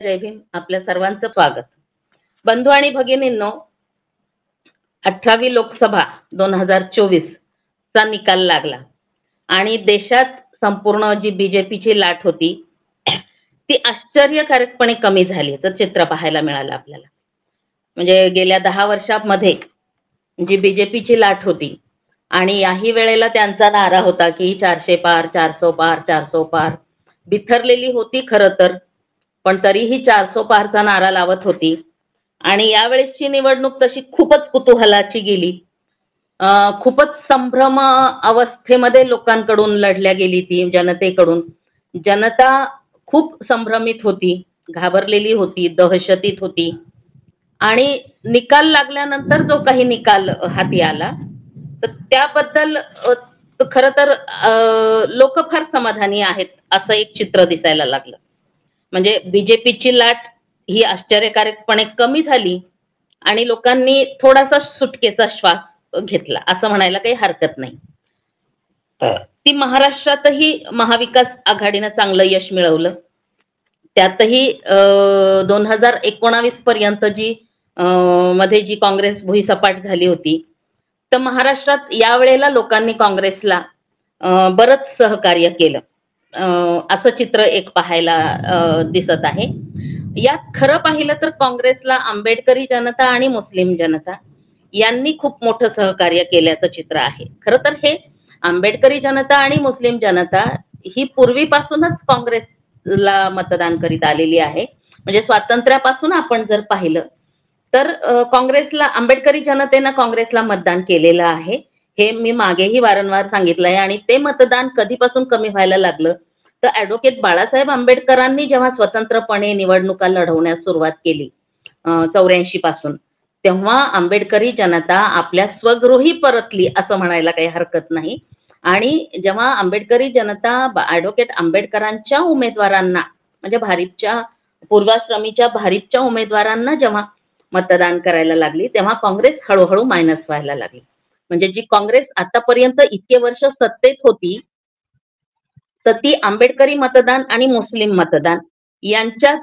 जय भीम. आपल्या सर्वांचं स्वागत. बंधू आणि भगिनींनो, 18वी लोकसभा 2024 चा निकाल लागला आणि देशात संपूर्ण जी बीजेपीची लाट होती ती आश्चर्यकारकपणे कमी झाली तर चित्र पाहायला मिळालं आपल्याला. म्हणजे गेल्या 10 वर्षांमध्ये जी बीजेपीची लाट होती आणि याही वेळेला त्यांचा नारा होता की 400 पार, 400 पार, 400 पार. बिथरलेली होती खरं तर, पण तरीही 400 पारचा नारा लावत होती. आणि यावेळेसची निवडणूक तशी खूपच कुतूहलाची गेली. खूपच संभ्रम अवस्थेमध्ये लोकांकडून लढल्या गेली ती जनतेकडून. जनता खूप संभ्रमित होती, घाबरलेली होती, दहशतीत होती. आणि निकाल लागल्यानंतर जो काही निकाल हाती आला तर त्याबद्दल खरं तर लोक फार समाधानी आहेत असं एक चित्र दिसायला लागलं. म्हणजे बीजेपीची लाट ही आश्चर्यकारकपणे कमी झाली आणि लोकांनी थोडासा सुटकेचा श्वास घेतला असं म्हणायला काही हरकत नाही. ती महाराष्ट्रातही महाविकास आघाडीनं चांगलं यश मिळवलं. त्यातही 2019 पर्यंत जी मध्ये जी काँग्रेस भुईसपाट झाली होती तर महाराष्ट्रात यावेळेला लोकांनी काँग्रेसला बरंच सहकार्य केलं असं चित्र एक पाहायला दिसत आहे. यात खरं पाहिलं तर काँग्रेसला आंबेडकरी जनता आणि मुस्लिम जनता यांनी खूप मोठं सहकार्य केल्याचं चित्र आहे. खरं तर हे आंबेडकरी जनता आणि मुस्लिम जनता ही पूर्वीपासूनच काँग्रेसला मतदान करीत आलेली आहे. म्हणजे स्वातंत्र्यापासून आपण जर पाहिलं तर काँग्रेसला आंबेडकरी जनतेनं काँग्रेसला मतदान केलेलं आहे. हे मी मागेही वारंवार सांगितलंय. आणि ते मतदान कधीपासून कमी व्हायला लागलं तर ॲडव्होकेट बाळासाहेब आंबेडकरांनी जेव्हा स्वतंत्रपणे निवडणुका लढवण्यास सुरुवात केली 84 पासून, तेव्हा आंबेडकरी जनता आपल्या स्वगृही परतली असं म्हणायला काही हरकत नाही. आणि जेव्हा आंबेडकरी जनता ॲडव्होकेट आंबेडकरांच्या उमेदवारांना म्हणजे भारिपच्या पूर्वाश्रमीच्या भारिपच्या उमेदवारांना जेव्हा मतदान करायला लागली तेव्हा काँग्रेस हळूहळू मायनस व्हायला लागली. म्हणजे जी काँग्रेस आतापर्यंत इतके वर्ष सत्तेत होती तर ती आंबेडकरी मतदान आणि मुस्लिम मतदान यांच्या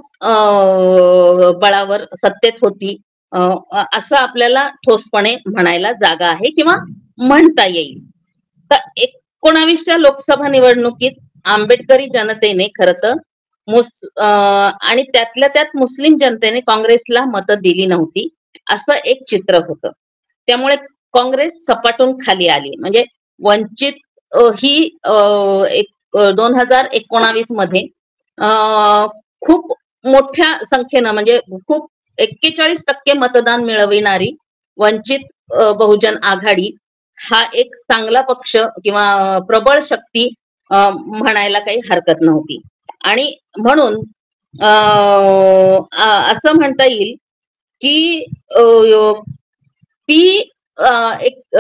बळावर सत्तेत होती असं आपल्याला ठोसपणे म्हणायला जागा आहे किंवा म्हणता येईल. तर 19च्या लोकसभा निवडणुकीत आंबेडकरी जनतेने खरं तर आणि त्यातल्या त्यात मुस्लिम जनतेने काँग्रेसला मतं दिली नव्हती असं एक चित्र होतं. त्यामुळे काँग्रेस सपाटून खाली आली. म्हणजे वंचित ही एक 2019 मध्ये खूप मोठ्या संख्येनं म्हणजे खूप 41% मतदान मिळविणारी वंचित बहुजन आघाडी हा एक चांगला पक्ष किंवा प्रबळ शक्ती म्हणायला काही हरकत नव्हती. आणि म्हणून असं म्हणता येईल की ती एक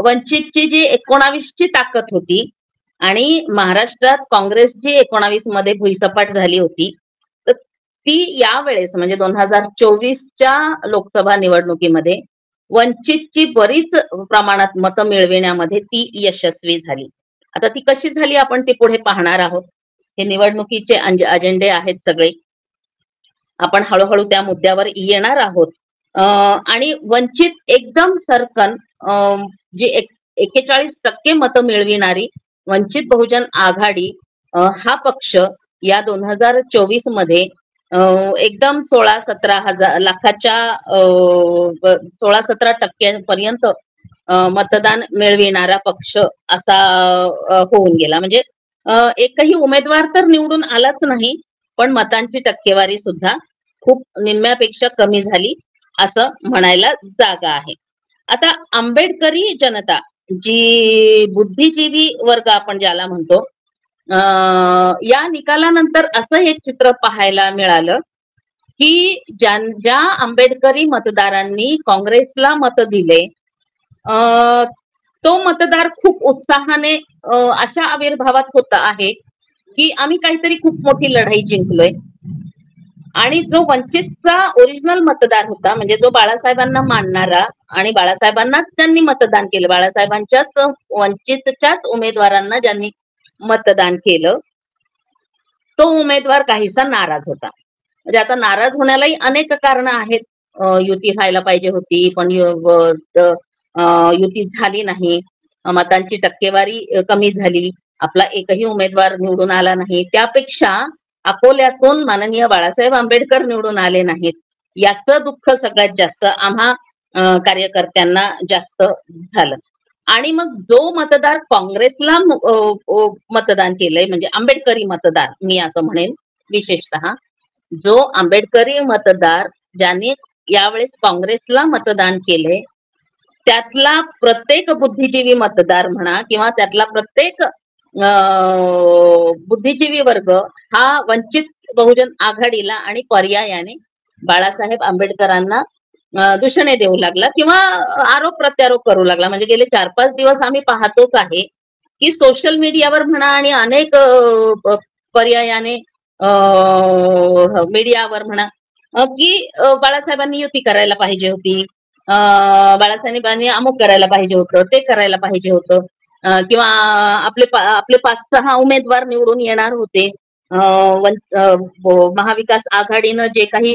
वंचितची जी 19ची ताकद होती आणि महाराष्ट्रात काँग्रेस जी 19 मध्ये भुईसपाट झाली होती तर ती यावेळेस म्हणजे 2024च्या लोकसभा निवडणुकीमध्ये वंचितची बरीच प्रमाणात मतं मिळविण्यामध्ये ती यशस्वी झाली. आता ती कशी झाली आपण ती पुढे पाहणार आहोत. हे निवडणुकीचे अजेंडे आहेत सगळे. आपण हळूहळू त्या मुद्द्यावर येणार आहोत. आणि वंचित एकदम सरकन जी 41% मतं मिळविणारी वंचित बहुजन आघाडी हा पक्ष या 2024 मध्ये एकदम 16-17 लाखाच्या 16-17% पर्यंत मतदान मिळविणारा पक्ष असा होऊन गेला. म्हणजे एकही उमेदवार तर निवडून आलाच नाही पण मतांची टक्केवारी सुद्धा खूप निम्म्यापेक्षा कमी झाली असं म्हणायला जागा आहे. आता आंबेडकरी जनता जी बुद्धिजीवी वर्ग आपण ज्याला म्हणतो या निकालानंतर असं एक चित्र पाहायला मिळालं की ज्या आंबेडकरी मतदारांनी काँग्रेसला मत दिले तो मतदार खूप उत्साहाने अशा आविर्भावात होता आहे की आम्ही काहीतरी खूप मोठी लढाई जिंकलोय. आणि जो वंचितचा ओरिजिनल मतदार होता म्हणजे जो बाळासाहेबांना मानणारा आणि बाळासाहेबांनाच ज्यांनी मतदान केलं, बाळासाहेबांच्याच वंचितच्याच उमेदवारांना ज्यांनी मतदान केलं तो उमेदवार काहीसा नाराज होता. म्हणजे आता नाराज होण्यालाही अनेक कारणं आहेत. युती व्हायला पाहिजे होती, पण युती झाली नाही. मतांची टक्केवारी कमी झाली. आपला एकही उमेदवार निवडून आला नाही. त्यापेक्षा अकोल्यातून माननीय बाळासाहेब आंबेडकर निवडून आले नाहीत. याचं दुःख सगळ्यात जास्त आम्हा कार्यकर्त्यांना जास्त झालं. आणि मग जो मतदार काँग्रेसला मतदान केलंय, म्हणजे आंबेडकरी मतदार मी असं म्हणेन, विशेषतः जो आंबेडकरी मतदार ज्याने यावेळेस काँग्रेसला मतदान केले, त्यातला प्रत्येक बुद्धिजीवी मतदार म्हणा किंवा त्यातला प्रत्येक बुद्धिजीवी वर्ग हा वंचित बहुजन आघाडीला आणि पर्यायाने बाळासाहेब आंबेडकरांना दूषणे देऊ लागला किंवा आरोप प्रत्यारोप करू लागला. म्हणजे गेले 4-5 दिवस आम्ही पाहतोच आहे की सोशल मीडियावर म्हणा आणि अनेक पर्यायाने मीडियावर म्हणा की बाळासाहेबांनी युती करायला पाहिजे होती, बाळासाहेबांनी अमुक करायला पाहिजे होतं, ते करायला पाहिजे होतं, किंवा आपले 5-6 उमेदवार निवडून येणार होते. महाविकास आघाडीनं जे काही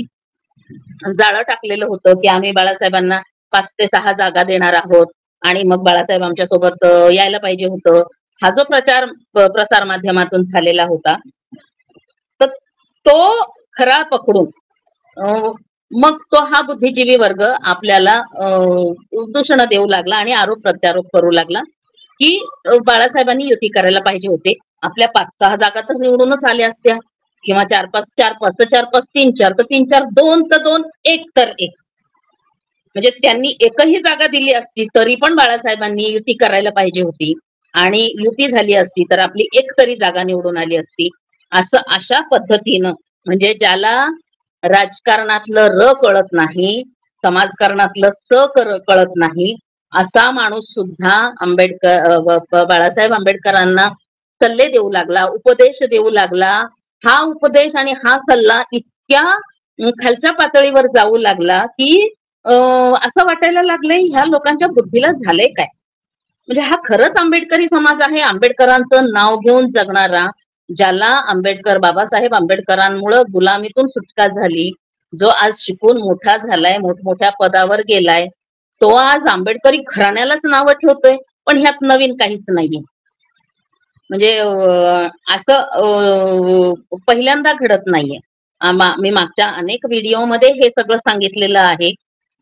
जाळं टाकलेलं होतं की आम्ही बाळासाहेबांना 5 ते 6 जागा देणार आहोत आणि मग बाळासाहेब आमच्या सोबत यायला पाहिजे होतं, हा जो प्रसार माध्यमातून झालेला होता, तर तो खरा पकडून मग तो हा बुद्धिजीवी वर्ग आपल्याला दूषण देऊ लागला आणि आरोप प्रत्यारोप करू लागला की बाळासाहेबांनी युती करायला पाहिजे होते. आपल्या 5-6 जागा तर निवडूनच आल्या असत्या किंवा 4-5 तर 3-4 तर 3-4, 2 तर 2, 1 तर 1. म्हणजे त्यांनी एकही जागा दिली असती तरी पण बाळासाहेबांनी युती करायला पाहिजे होती आणि युती झाली असती तर आपली एक तरी जागा निवडून आली असती. अशा पद्धतीनं म्हणजे ज्याला राजकारणातलं र कळत नाही, समाजकारणातलं कळत नाही, असा माणूस सुद्धा बाळासाहेब आंबेडकरांना सल्ले देऊ लागला, उपदेश देऊ लागला. हा उपदेश आणि हा सल्ला इतक्या खालच्या पातळीवर जाऊ लागला की असं वाटायला लागलंय ह्या लोकांच्या बुद्धीला झालंय काय. म्हणजे हा खरंच आंबेडकरी समाज आहे, आंबेडकरांचं नाव घेऊन जगणारा, ज्याला बाबासाहेब आंबेडकरांमुळे गुलामीतून सुटका झाली, जो आज शिकून मोठा झालाय, मोठमोठ्या पदावर गेलाय, तो आज आंबेडकरी घराण्यालाच नावं ठेवतोय. पण ह्यात नवीन काहीच नाहीये. म्हणजे असं पहिल्यांदा घडत नाहीये. मी मागच्या अनेक व्हिडिओमध्ये हे सगळं सांगितलेलं आहे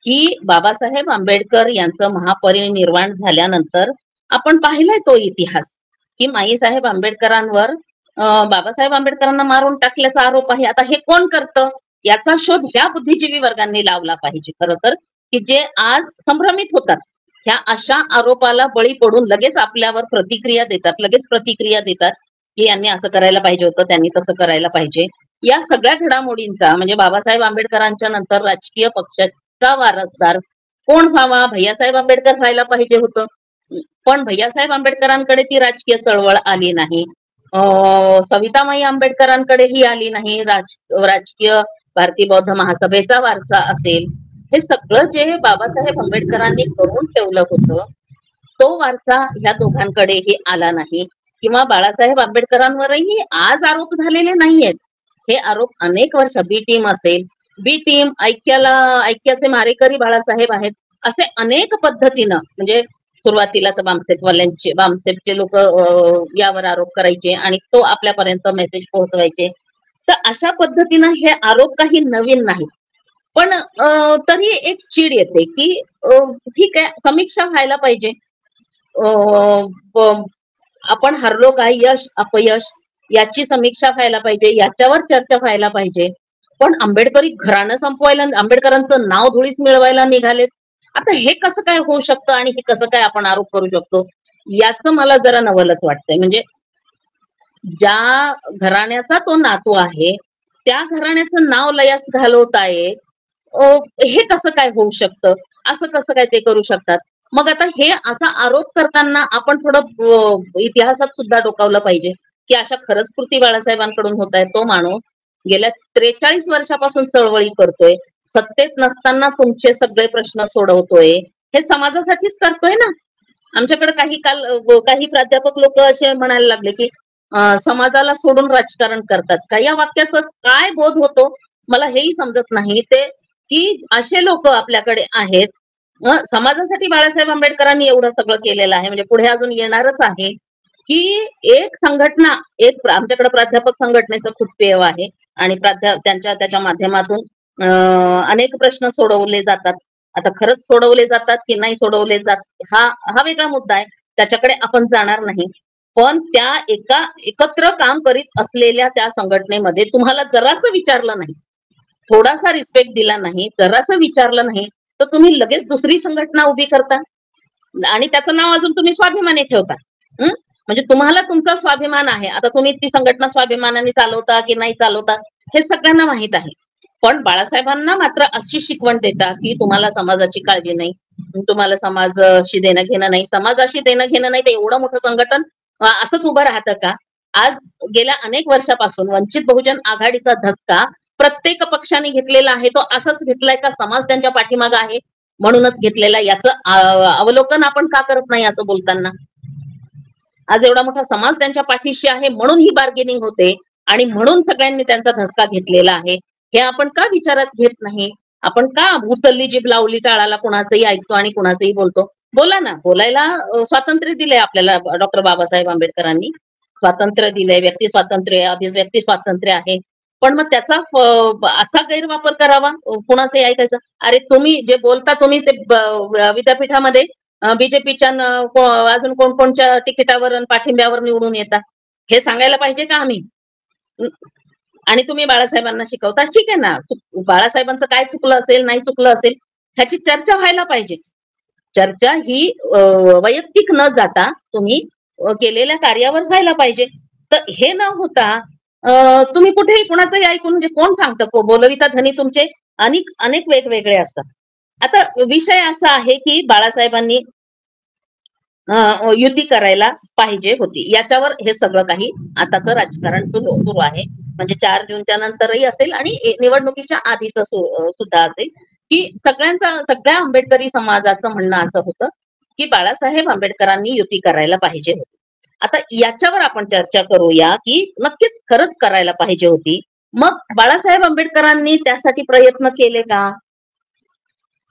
की बाबासाहेब आंबेडकर यांचं महापरिनिर्वाण झाल्यानंतर आपण पाहिलाय तो इतिहास की माईसाहेब आंबेडकरांवर बाबासाहेब आंबेडकरांना मारून टाकल्याचा आरोप आहे. आता हे कोण करतं याचा शोध ह्या बुद्धिजीवी वर्गांनी लावला पाहिजे खरं तर, की जे आज संभ्रमित होतात ह्या अशा आरोपाला बळी पडून लगेच आपल्यावर प्रतिक्रिया देतात की यांनी असं करायला पाहिजे होतं, त्यांनी तसं करायला पाहिजे. या सगळ्या घडामोडींचा म्हणजे बाबासाहेब आंबेडकरांच्या नंतर राजकीय पक्षाचा वारसदार कोण व्हावा, भैयासाहेब आंबेडकर व्हायला पाहिजे होतं, पण भैयासाहेब आंबेडकरांकडे ती राजकीय चळवळ आली नाही. सवितामाई आंबेडकरांकडेही आली नाही राजकीय भारतीय बौद्ध महासभेचा वारसा असेल. हे सगळं जे बाबासाहेब आंबेडकरांनी करून ठेवलं होतं तो वारसा ह्या दोघांकडेही आला नाही किंवा बाळासाहेब आंबेडकरांवरही आज आरोप झालेले नाहीयेत. हे आरोप अनेक वर्ष बी टीम असेल, बी टीम ऐक्याचे मारेकरी बाळासाहेब आहेत, असे अनेक पद्धतीनं म्हणजे सुरुवातीला तर बामसेपचे लोक यावर आरोप करायचे आणि तो आपल्यापर्यंत मेसेज पोहोचवायचे. तर अशा पद्धतीनं हे आरोप काही नवीन नाही. पण तरी एक चीड येते की ठीक आहे, समीक्षा व्हायला पाहिजे, आपण हरलो काय, यश अपयश याची समीक्षा व्हायला पाहिजे, याच्यावर चर्चा व्हायला पाहिजे. पण आंबेडकरी घराणं संपवायला, आंबेडकरांचं नाव धुळीस मिळवायला निघालेत. आता हे कसं काय होऊ शकतं आणि हे कसं काय आपण आरोप करू शकतो याचं मला जरा नवलच वाटतंय. म्हणजे ज्या घराण्याचा तो नातू आहे त्या घराण्याचं नाव लयास घालवताय, हे कसं काय होऊ शकतं, असं कसं काय ते करू शकतात. मग आता हे असा आरोप करताना आपण थोडं इतिहासात सुद्धा डोकावलं पाहिजे की अशा खरंच कृती बाळासाहेबांकडून होत आहे. तो माणूस गेल्या 43 वर्षापासून चळवळी करतोय, सत्तेत नसताना तुमचे सगळे प्रश्न सोडवतोय, हे समाजासाठीच करतोय ना. आमच्याकडे काही प्राध्यापक लोक असे म्हणायला लागले की समाजाला सोडून राजकारण करतात का. या वाक्याचा काय बोध होतो मला हेही समजत नाही ते की असे लोक आपल्याकडे आहेत. समाजासाठी बाळासाहेब आंबेडकरांनी एवढं सगळं केलेलं आहे, म्हणजे पुढे अजून येणारच आहे की एक संघटना, आमच्याकडे प्राध्यापक संघटनेचं खूप पेव आहे आणि त्याच्या माध्यमातून अनेक प्रश्न सोडवले जातात. आता खरंच सोडवले जातात की नाही सोडवले जात, हा हा वेगळा मुद्दा आहे, त्याच्याकडे आपण जाणार नाही. पण त्या एकत्र काम करीत असलेल्या त्या संघटनेमध्ये तुम्हाला जरासं विचारलं नाही, थोडासा रिस्पेक्ट दिला नाही, जरासं विचारलं नाही, तर तुम्ही लगेच दुसरी संघटना उभी करता आणि त्याचं नाव अजून तुम्ही स्वाभिमानी ठेवता. म्हणजे तुम्हाला तुमचा स्वाभिमान आहे, आता तुम्ही ती संघटना स्वाभिमानाने चालवता की नाही चालवता हे सगळ्यांना माहीत आहे. पण बाळासाहेबांना मात्र अशी शिकवण देता की तुम्हाला समाजाची काळजी नाही, तुम्हाला समाजाशी देणं घेणं नाही, समाजाशी देणं घेणं नाही, ते एवढं मोठं संघटन असंच उभं राहतं का? आज गेल्या अनेक वर्षापासून वंचित बहुजन आघाडीचा धक्का प्रत्येक पक्षाने घेतलेला आहे, तो असंच घेतलाय का समाज त्यांच्या पाठीमागं आहे म्हणूनच घेतलेला, याचं अवलोकन आपण का करत नाही असं बोलताना? आज एवढा मोठा समाज त्यांच्या पाठीशी आहे म्हणून ही बार्गेनिंग होते आणि म्हणून सगळ्यांनी त्यांचा धक्का घेतलेला आहे, हे आपण का विचारात घेत नाही? आपण का उचलली जीभ लावली टाळाला, कुणाचंही ऐकतो आणि कुणाचंही बोलतो? बोला ना, बोलायला स्वातंत्र्य दिलंय आपल्याला डॉक्टर बाबासाहेब आंबेडकरांनी, स्वातंत्र्य दिलंय, व्यक्ती स्वातंत्र्य, अभिव्यक्ती स्वातंत्र्य आहे. पण मग त्याचा असा गैरवापर करावा, कुणाचंही ऐकायचं? अरे तुम्ही जे बोलता तुम्ही ते विद्यापीठामध्ये बीजेपीच्या अजून कोणकोणच्या तिकिटावर आणि पाठिंब्यावर निवडून येतात, हे सांगायला पाहिजे का आम्ही? आणि तुम्ही बाळासाहेबांना शिकवता, ठीक आहे ना, बाळासाहेबांचं काय चुकलं असेल नाही चुकलं असेल ह्याची चर्चा व्हायला पाहिजे. चर्चा ही वैयक्तिक न जाता तुम्ही केलेल्या कार्यावर व्हायला पाहिजे. तर हे न होता तुम्ही कुठेही कुणाचंही ऐकून, म्हणजे कोण सांगतं, बोलविता धनी तुमचे अनेक अनेक वेगवेगळे असतात. आता विषय असा आहे की बाळासाहेबांनी युती करायला पाहिजे होती, याच्यावर हे सगळं काही आताचं राजकारण सुरू आहे. म्हणजे 4 जूनच्या नंतरही असेल आणि निवडणुकीच्या आधीच सुद्धा असेल की सगळ्या आंबेडकरी समाजाचं म्हणणं असं होतं की बाळासाहेब आंबेडकरांनी युती करायला पाहिजे होती. आता याच्यावर आपण चर्चा करूया की नक्कीच खरंच करायला पाहिजे होती. मग बाळासाहेब आंबेडकरांनी त्यासाठी प्रयत्न केले का?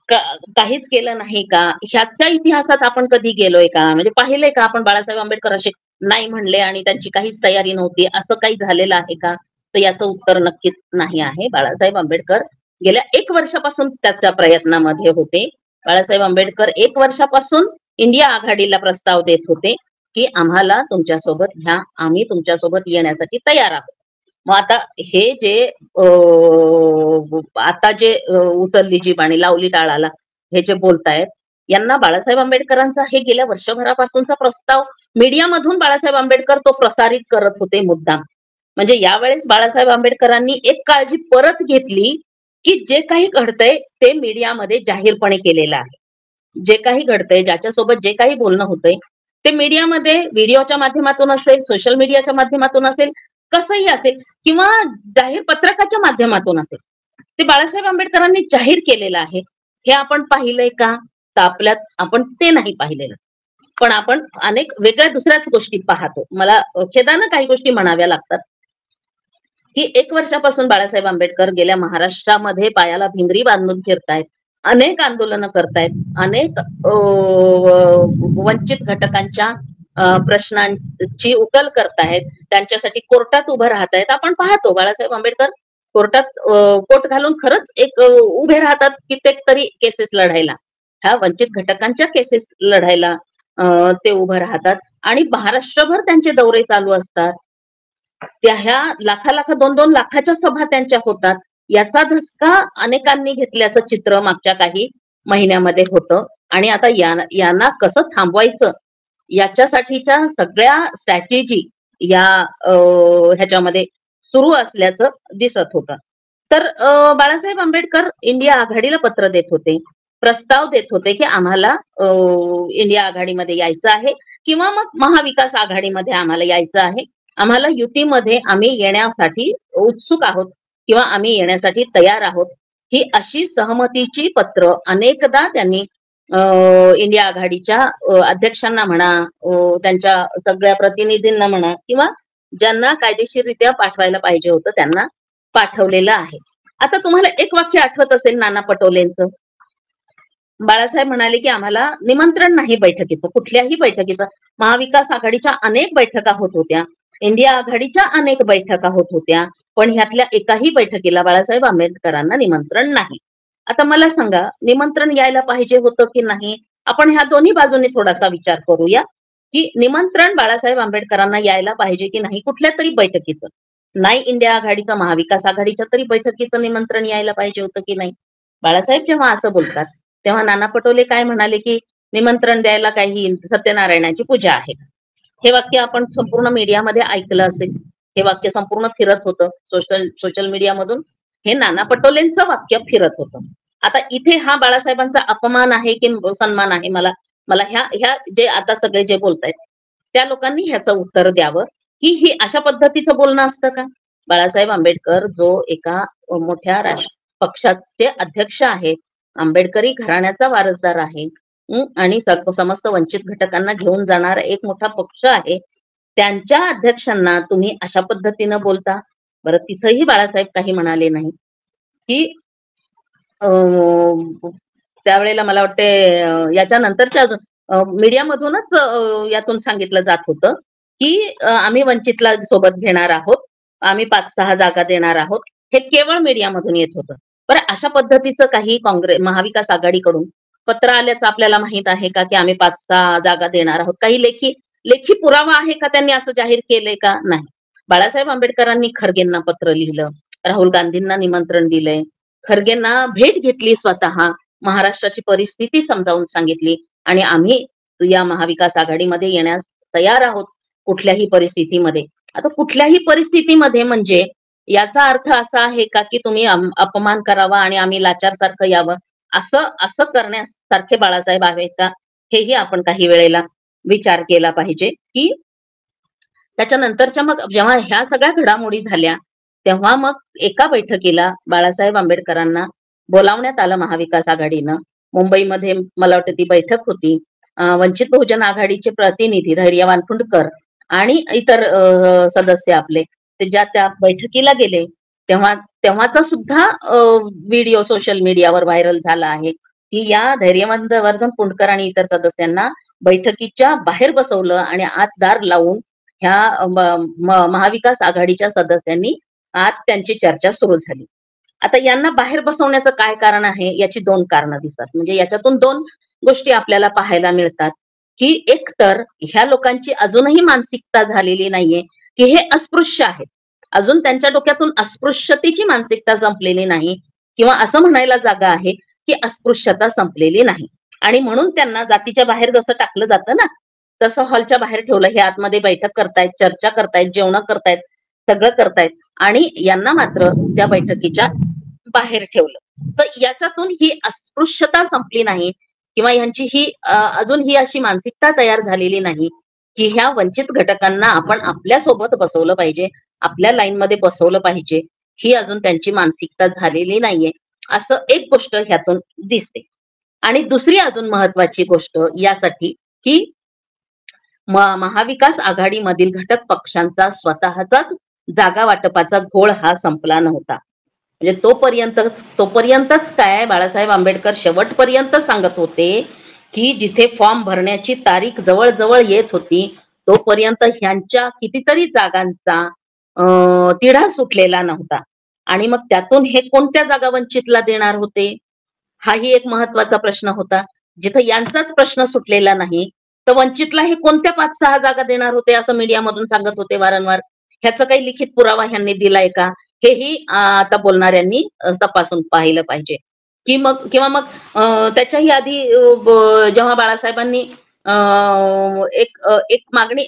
काहीच केलं नाही का? ह्याच्या इतिहासात आपण कधी गेलोय का? म्हणजे पाहिलंय का आपण बाळासाहेब आंबेडकर असे नाही म्हणले आणि त्यांची काहीच तयारी नव्हती, असं काही झालेलं आहे का? तर याचं उत्तर नक्कीच नाही आहे. बाळासाहेब आंबेडकर गेल्या 1 वर्षापासून त्याच्या प्रयत्नामध्ये होते. बाळासाहेब आंबेडकर 1 वर्षापासून इंडिया आघाडीला प्रस्ताव देत होते की आम्ही तुमच्यासोबत येण्यासाठी तयार आहोत. मग आता हे जे आता जे उचलली जीभ आणि लावली टाळाला हे जे बोलतायत, यांना बाळासाहेब आंबेडकरांचा हे गेल्या वर्षभरापासूनचा प्रस्ताव मीडियामधून बाळासाहेब आंबेडकर तो प्रसारित करत होते मुद्दाम. म्हणजे यावेळेस बाळासाहेब आंबेडकरांनी एक काळजी परत घेतली की जे काही घडतंय ते मीडियामध्ये जाहीरपणे केलेलं आहे. जे काही घडतंय, ज्याच्यासोबत जे काही बोलणं होतंय ते मीडियामध्ये, व्हिडिओच्या माध्यमातून असेल, सोशल मीडियाच्या माध्यमातून असेल, कसंही असेल किंवा जाहीर पत्रकाच्या माध्यमातून असेल, ते बाळासाहेब आंबेडकरांनी जाहीर केलेलं आहे. हे आपण पाहिलंय का? तर आपण ते नाही पाहिलेलं. पण आपण अनेक वेगळ्या दुसऱ्याच गोष्टी पाहतो. मला खेदानं काही गोष्टी म्हणाव्या लागतात की 1 वर्षापासून बाळासाहेब आंबेडकर गेल्या महाराष्ट्रामध्ये पायाला भिंगरी बांधून फिरतायत, अनेक आंदोलनं करतायत, अनेक वंचित घटकांच्या प्रश्नांची उकल करतायत, त्यांच्यासाठी कोर्टात उभं राहत आहेत. आपण पाहतो बाळासाहेब आंबेडकर कोट घालून खरंच एक उभे राहतात कित्येक तरी केसेस लढायला, ह्या वंचित घटकांच्या केसेस लढायला ते उभं राहतात आणि महाराष्ट्रभर त्यांचे दौरे चालू असतात. त्या ह्या लाखा 2-2 लाखाच्या सभा त्यांच्या होतात. याचा धक्का अनेकांनी घेतल्याचं चित्र मागच्या काही महिन्यामध्ये होतं आणि आता यांना कसं थांबवायचं याच्यासाठीच्या सगळ्या स्ट्रॅटेजी या ह्याच्यामध्ये सुरू असल्याचं दिसत होतं. तर बाळासाहेब आंबेडकर इंडिया आघाडीला पत्र देत होते, प्रस्ताव देत होते की आम्हाला इंडिया आघाडीमध्ये यायचं आहे किंवा मग महाविकास आघाडीमध्ये आम्हाला यायचं आहे, आम्हाला युतीमध्ये आम्ही येण्यासाठी उत्सुक आहोत किंवा आम्ही येण्यासाठी तयार आहोत, ही अशी सहमतीची पत्र अनेकदा त्यांनी इंडिया आघाडीच्या अध्यक्षांना म्हणा, त्यांच्या सगळ्या प्रतिनिधींना म्हणा किंवा ज्यांना कायदेशीररित्या पाठवायला पाहिजे होतं त्यांना पाठवलेलं आहे. आता तुम्हाला एक वाक्य आठवत असेल नाना पटोलेंचं. बाळासाहेब म्हणाले की आम्हाला निमंत्रण नाही बैठकीचं, कुठल्याही बैठकीचं. महाविकास आघाडीच्या अनेक बैठका होत होत्या, इंडिया आघाडीच्या अनेक बैठका होत होत्या, पण ह्यातल्या एकाही बैठकीला बाळासाहेब आंबेडकरांना निमंत्रण नाही. आता मला सांगा, निमंत्रण यायला पाहिजे होतं की नाही? आपण ह्या दोन्ही बाजूने थोडासा विचार करूया की निमंत्रण बाळासाहेब आंबेडकरांना यायला पाहिजे की नाही कुठल्या तरी बैठकीचं. नाही इंडिया आघाडीचं, महाविकास आघाडीच्या तरी बैठकीचं निमंत्रण यायला पाहिजे होतं की नाही? बाळासाहेब जेव्हा असं बोलतात तेव्हा नाना पटोले काय म्हणाले की निमंत्रण द्यायला काही सत्यनारायणाची पूजा आहे. हे वाक्य आपण संपूर्ण मीडियामध्ये ऐकलं असेल. हे वाक्य संपूर्ण फिरत होतं सोशल मीडियामधून. हे नाना पटोलेंचं वाक्य फिरत होतं. आता इथे हा बाळासाहेबांचा अपमान आहे की सन्मान आहे? मला मला ह्या ह्या जे आता सगळे जे बोलतायत त्या लोकांनी ह्याचं उत्तर द्यावं की ही अशा पद्धतीचं बोलणं असतं का? बाळासाहेब आंबेडकर जो एका मोठ्या पक्षाचे अध्यक्ष आहेत, आंबेडकरी घराण्याचा वारसदार आहे आणि समस्त वंचित घटकांना घेऊन जाणारा एक मोठा पक्ष आहे, त्यांच्या अध्यक्षांना तुम्ही अशा पद्धतीनं बोलता. बरं, तिथंही बाळासाहेब काही म्हणाले नाही की त्यावेळेला मला वाटते याच्यानंतरच्या मीडियामधूनच यातून सांगितलं जात होतं की आम्ही वंचितला सोबत घेणार आहोत, आम्ही 5-6 जागा देणार आहोत. हे केवळ मीडियामधून येत होतं. बरं, अशा पद्धतीचं काही महाविकास आघाडीकडून पत्र आल्याचं आपल्याला माहित आहे का की आम्ही 5-6 जागा देणार आहोत? काही लेखी पुरावा आहे का? त्यांनी असं जाहीर केलंय का? नाही. बाळासाहेब आंबेडकरांनी खरगेंना पत्र लिहिलं, राहुल गांधींना निमंत्रण दिलंय, खरगेंना भेट घेतली, स्वतः महाराष्ट्राची परिस्थिती समजावून सांगितली आणि आम्ही या महाविकास आघाडीमध्ये येण्यास तयार आहोत कुठल्याही परिस्थितीमध्ये. आता कुठल्याही परिस्थितीमध्ये म्हणजे याचा अर्थ असा आहे का की तुम्ही अपमान करावा आणि आम्ही लाचारसारखं यावं, असं असं करण्यासारखे बाळासाहेब आहेत का? हेही आपण काही वेळेला विचार केला पाहिजे की त्याच्यानंतरच्या मग जेव्हा ह्या सगळ्या घडामोडी झाल्या तेव्हा मग एका बैठकीला बाळासाहेब आंबेडकरांना बोलावण्यात आलं महाविकास आघाडीनं. मुंबईमध्ये मला वाटतं ती बैठक होती. वंचित बहुजन आघाडीचे प्रतिनिधी धैर्यवान फुंडकर आणि इतर सदस्य आपले ते ज्या त्या बैठकीला गेले तेव्हाचा सुद्धा व्हिडिओ सोशल मीडियावर व्हायरल झाला आहे की या धैर्यवर्धन फुंडकर आणि इतर सदस्यांना बैठकीच्या बाहेर बसवलं आणि आत दार लावून ह्या महाविकास आघाडीच्या सदस्यांनी आत त्यांची चर्चा सुरू झाली. आता यांना बाहेर बसवण्याचं काय कारण आहे? याची 2 कारणं दिसतात. म्हणजे याच्यातून 2 गोष्टी आपल्याला पाहायला मिळतात की एक तर ह्या लोकांची अजूनही मानसिकता झालेली नाहीये की हे अस्पृश्य आहेत. अजून त्यांच्या डोक्यातून अस्पृश्यतेची मानसिकता संपलेली नाही किंवा असं म्हणायला जागा आहे की अस्पृश्यता संपलेली नाही आणि म्हणून त्यांना जातीच्या बाहेर जसं टाकलं जातं ना तसं हॉलच्या बाहेर ठेवलं. हे आतमध्ये बैठक करतायत, चर्चा करतायत, जेवण करतायत, सगळं करतायत आणि यांना मात्र त्या बैठकीच्या बाहेर ठेवलं. तर याच्यातून ही अस्पृश्यता संपली नाही किंवा यांची ही अजून ही अशी मानसिकता तयार झालेली नाही की ह्या वंचित घटकांना आपण आपल्या सोबत बसवलं पाहिजे, आपल्या लाईनमध्ये बसवलं पाहिजे. ही अजून त्यांची मानसिकता झालेली नाहीये, असं एक गोष्ट ह्यातून दिसते. आणि दुसरी अजून महत्वाची गोष्ट यासाठी की महाविकास आघाडीमधील घटक पक्षांचा स्वतःचाच जागा वाटपाचा घोळ हा संपला नव्हता. म्हणजे तोपर्यंतच काय बाळासाहेब आंबेडकर शेवटपर्यंत सांगत होते की जिथे फॉर्म भरण्याची तारीख जवळ येत होती तोपर्यंत ह्यांच्या कितीतरी जागांचा तिढा सुटलेला नव्हता आणि मग त्यातून हे कोणत्या जागा वंचितला देणार होते हाही एक महत्वाचा प्रश्न होता. जिथे यांचाच प्रश्न सुटलेला नाही तर वंचितला हे कोणत्या 5-6 जागा देणार होते असं मीडियामधून सांगत होते वारंवार. ह्याचा काही लिखित पुरावा ह्यांनी दिलाय का? हेही आता बोलणाऱ्यांनी तपासून पाहिलं पाहिजे की मग किंवा मग त्याच्याही आधी जेव्हा बाळासाहेबांनी एक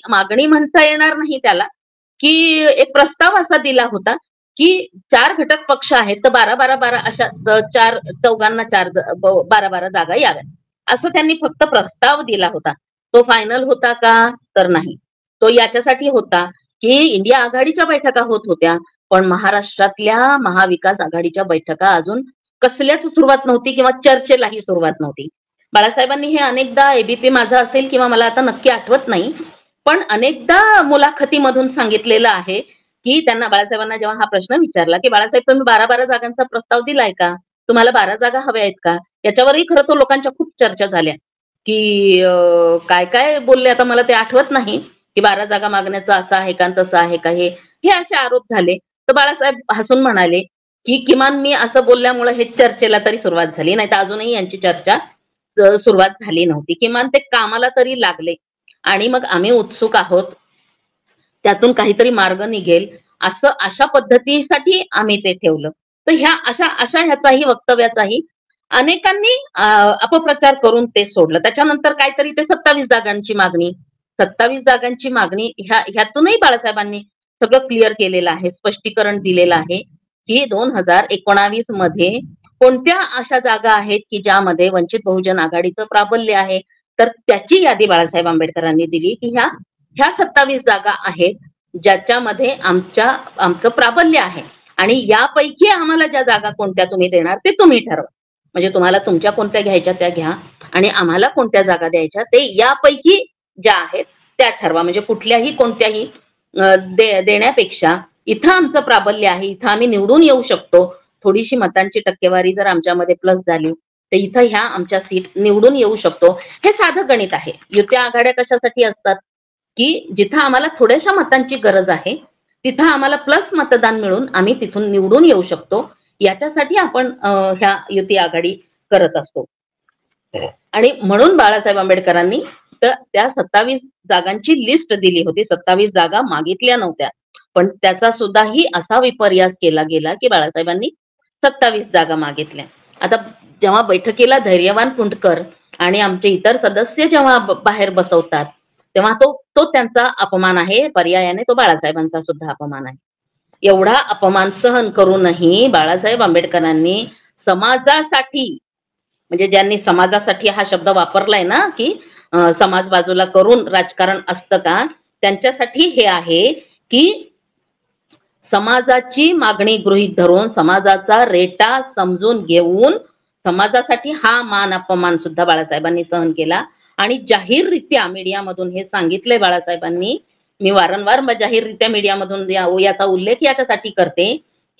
मागणी म्हणता येणार नाही त्याला की एक प्रस्ताव असा दिला होता की 4 घटक पक्ष आहेत तर 12 अशा 4 चौघांना 12 जागा याव्यात असं त्यांनी फक्त प्रस्ताव दिला होता. तो फायनल होता का? तर नाही. तो याच्यासाठी होता की इंडिया आघाडीच्या बैठका होत होत्या पण महाराष्ट्रातल्या महाविकास आघाडीच्या बैठका अजून कसल्याच सुरुवात नव्हती किंवा चर्चेलाही सुरुवात नव्हती. बाळासाहेबांनी हे अनेकदा एबीपी माझा असेल किंवा मला आता नक्की आठवत नाही पण अनेकदा मुलाखतीमधून सांगितलेलं आहे की त्यांना बाळासाहेबांना जेव्हा हा प्रश्न विचारला की बाळासाहेब तुम्ही 12-12 जागांचा प्रस्ताव दिलाय का, तुम्हाला 12 जागा हव्या आहेत का, याच्यावरही खरं तर लोकांच्या खूप चर्चा झाल्या की काय काय बोलले आता मला ते आठवत नाही की 12 जागा मागण्याचं असं आहे का तसं आहे का, हे हे असे आरोप झाले. तर बाळासाहेब हसून म्हणाले की किमान मी असं बोलल्यामुळे हे चर्चेला तरी सुरुवात झाली, नाही तर अजूनही यांची चर्चा सुरुवात झाली नव्हती. किमान ते कामाला तरी लागले आणि मग आम्ही उत्सुक आहोत त्यातून काहीतरी मार्ग निघेल असं अशा पद्धतीसाठी आम्ही ते ठेवलं. तर ह्या अशा अशा ह्याचाही वक्तव्याचाही अनेकांनी अपप्रचार करून ते सोडलं. त्याच्यानंतर काहीतरी ते 27 जागांची मागणी, 27 जागांची मागणी ह्यातूनही बाळासाहेबांनी सगळं क्लिअर केलेलं आहे, स्पष्टीकरण दिलेलं आहे की 2019 मध्ये कोणत्या अशा जागा आहेत की ज्यामध्ये वंचित बहुजन आघाडीचं प्राबल्य आहे. तर त्याची यादी बाळासाहेब आंबेडकरांनी दिली की ह्या 27 जागा आहेत ज्याच्यामध्ये आमचं प्राबल्य आहे आणि यापैकी आम्हाला ज्या जागा कोणत्या तुम्ही देणार ते तुम्ही ठरवा. म्हणजे तुम्हाला तुमच्या कोणत्या घ्यायच्या त्या घ्या आणि आम्हाला कोणत्या जागा द्यायच्या ते यापैकी ज्या आहेत त्या ठरवा. म्हणजे कुठल्याही कोणत्याही देण्यापेक्षा इथं आमचं प्राबल्य आहे, इथं आम्ही निवडून येऊ शकतो, थोडीशी मतांची टक्केवारी जर आमच्यामध्ये प्लस झाली तर इथं ह्या आमच्या सीट निवडून येऊ शकतो. हे साधं गणित आहे. युत्या आघाड्या कशासाठी असतात की जिथं आम्हाला थोड्याशा मतांची गरज आहे तिथं आम्हाला प्लस मतदान मिळून आम्ही तिथून निवडून येऊ शकतो, याच्यासाठी आपण ह्या युती आघाडी करत असतो. आणि म्हणून बाळासाहेब आंबेडकरांनी त्या 27 जागांची लिस्ट दिली होती. 27 जागा मागितल्या नव्हत्या, पण त्याचा सुद्धाही असा विपर्यास केला गेला की बाळासाहेबांनी 27 जागा मागितल्या. आता जेव्हा बैठकीला धैर्यवान कुंटकर आणि आमचे इतर सदस्य जेव्हा बाहेर बसवतात तेव्हा तो त्यांचा अपमान आहे, पर्यायाने तो बाळासाहेबांचा सुद्धा अपमान आहे. एवढा अपमान सहन करूनही बाळासाहेब आंबेडकरांनी समाजासाठी, म्हणजे ज्यांनी समाजासाठी हा शब्द वापरलाय ना की समाज बाजूला करून राजकारण असतं का, त्यांच्यासाठी हे आहे की समाजाची मागणी गृहीत धरून समाजाचा रेटा समजून घेऊन समाजासाठी हा मान अपमान सुद्धा बाळासाहेबांनी सहन केला आणि जाहीररित्या मीडियामधून हे सांगितलंय बाळासाहेबांनी. मी वारंवार जाहीररित्या मीडियामधून याचा उल्लेख याच्यासाठी करते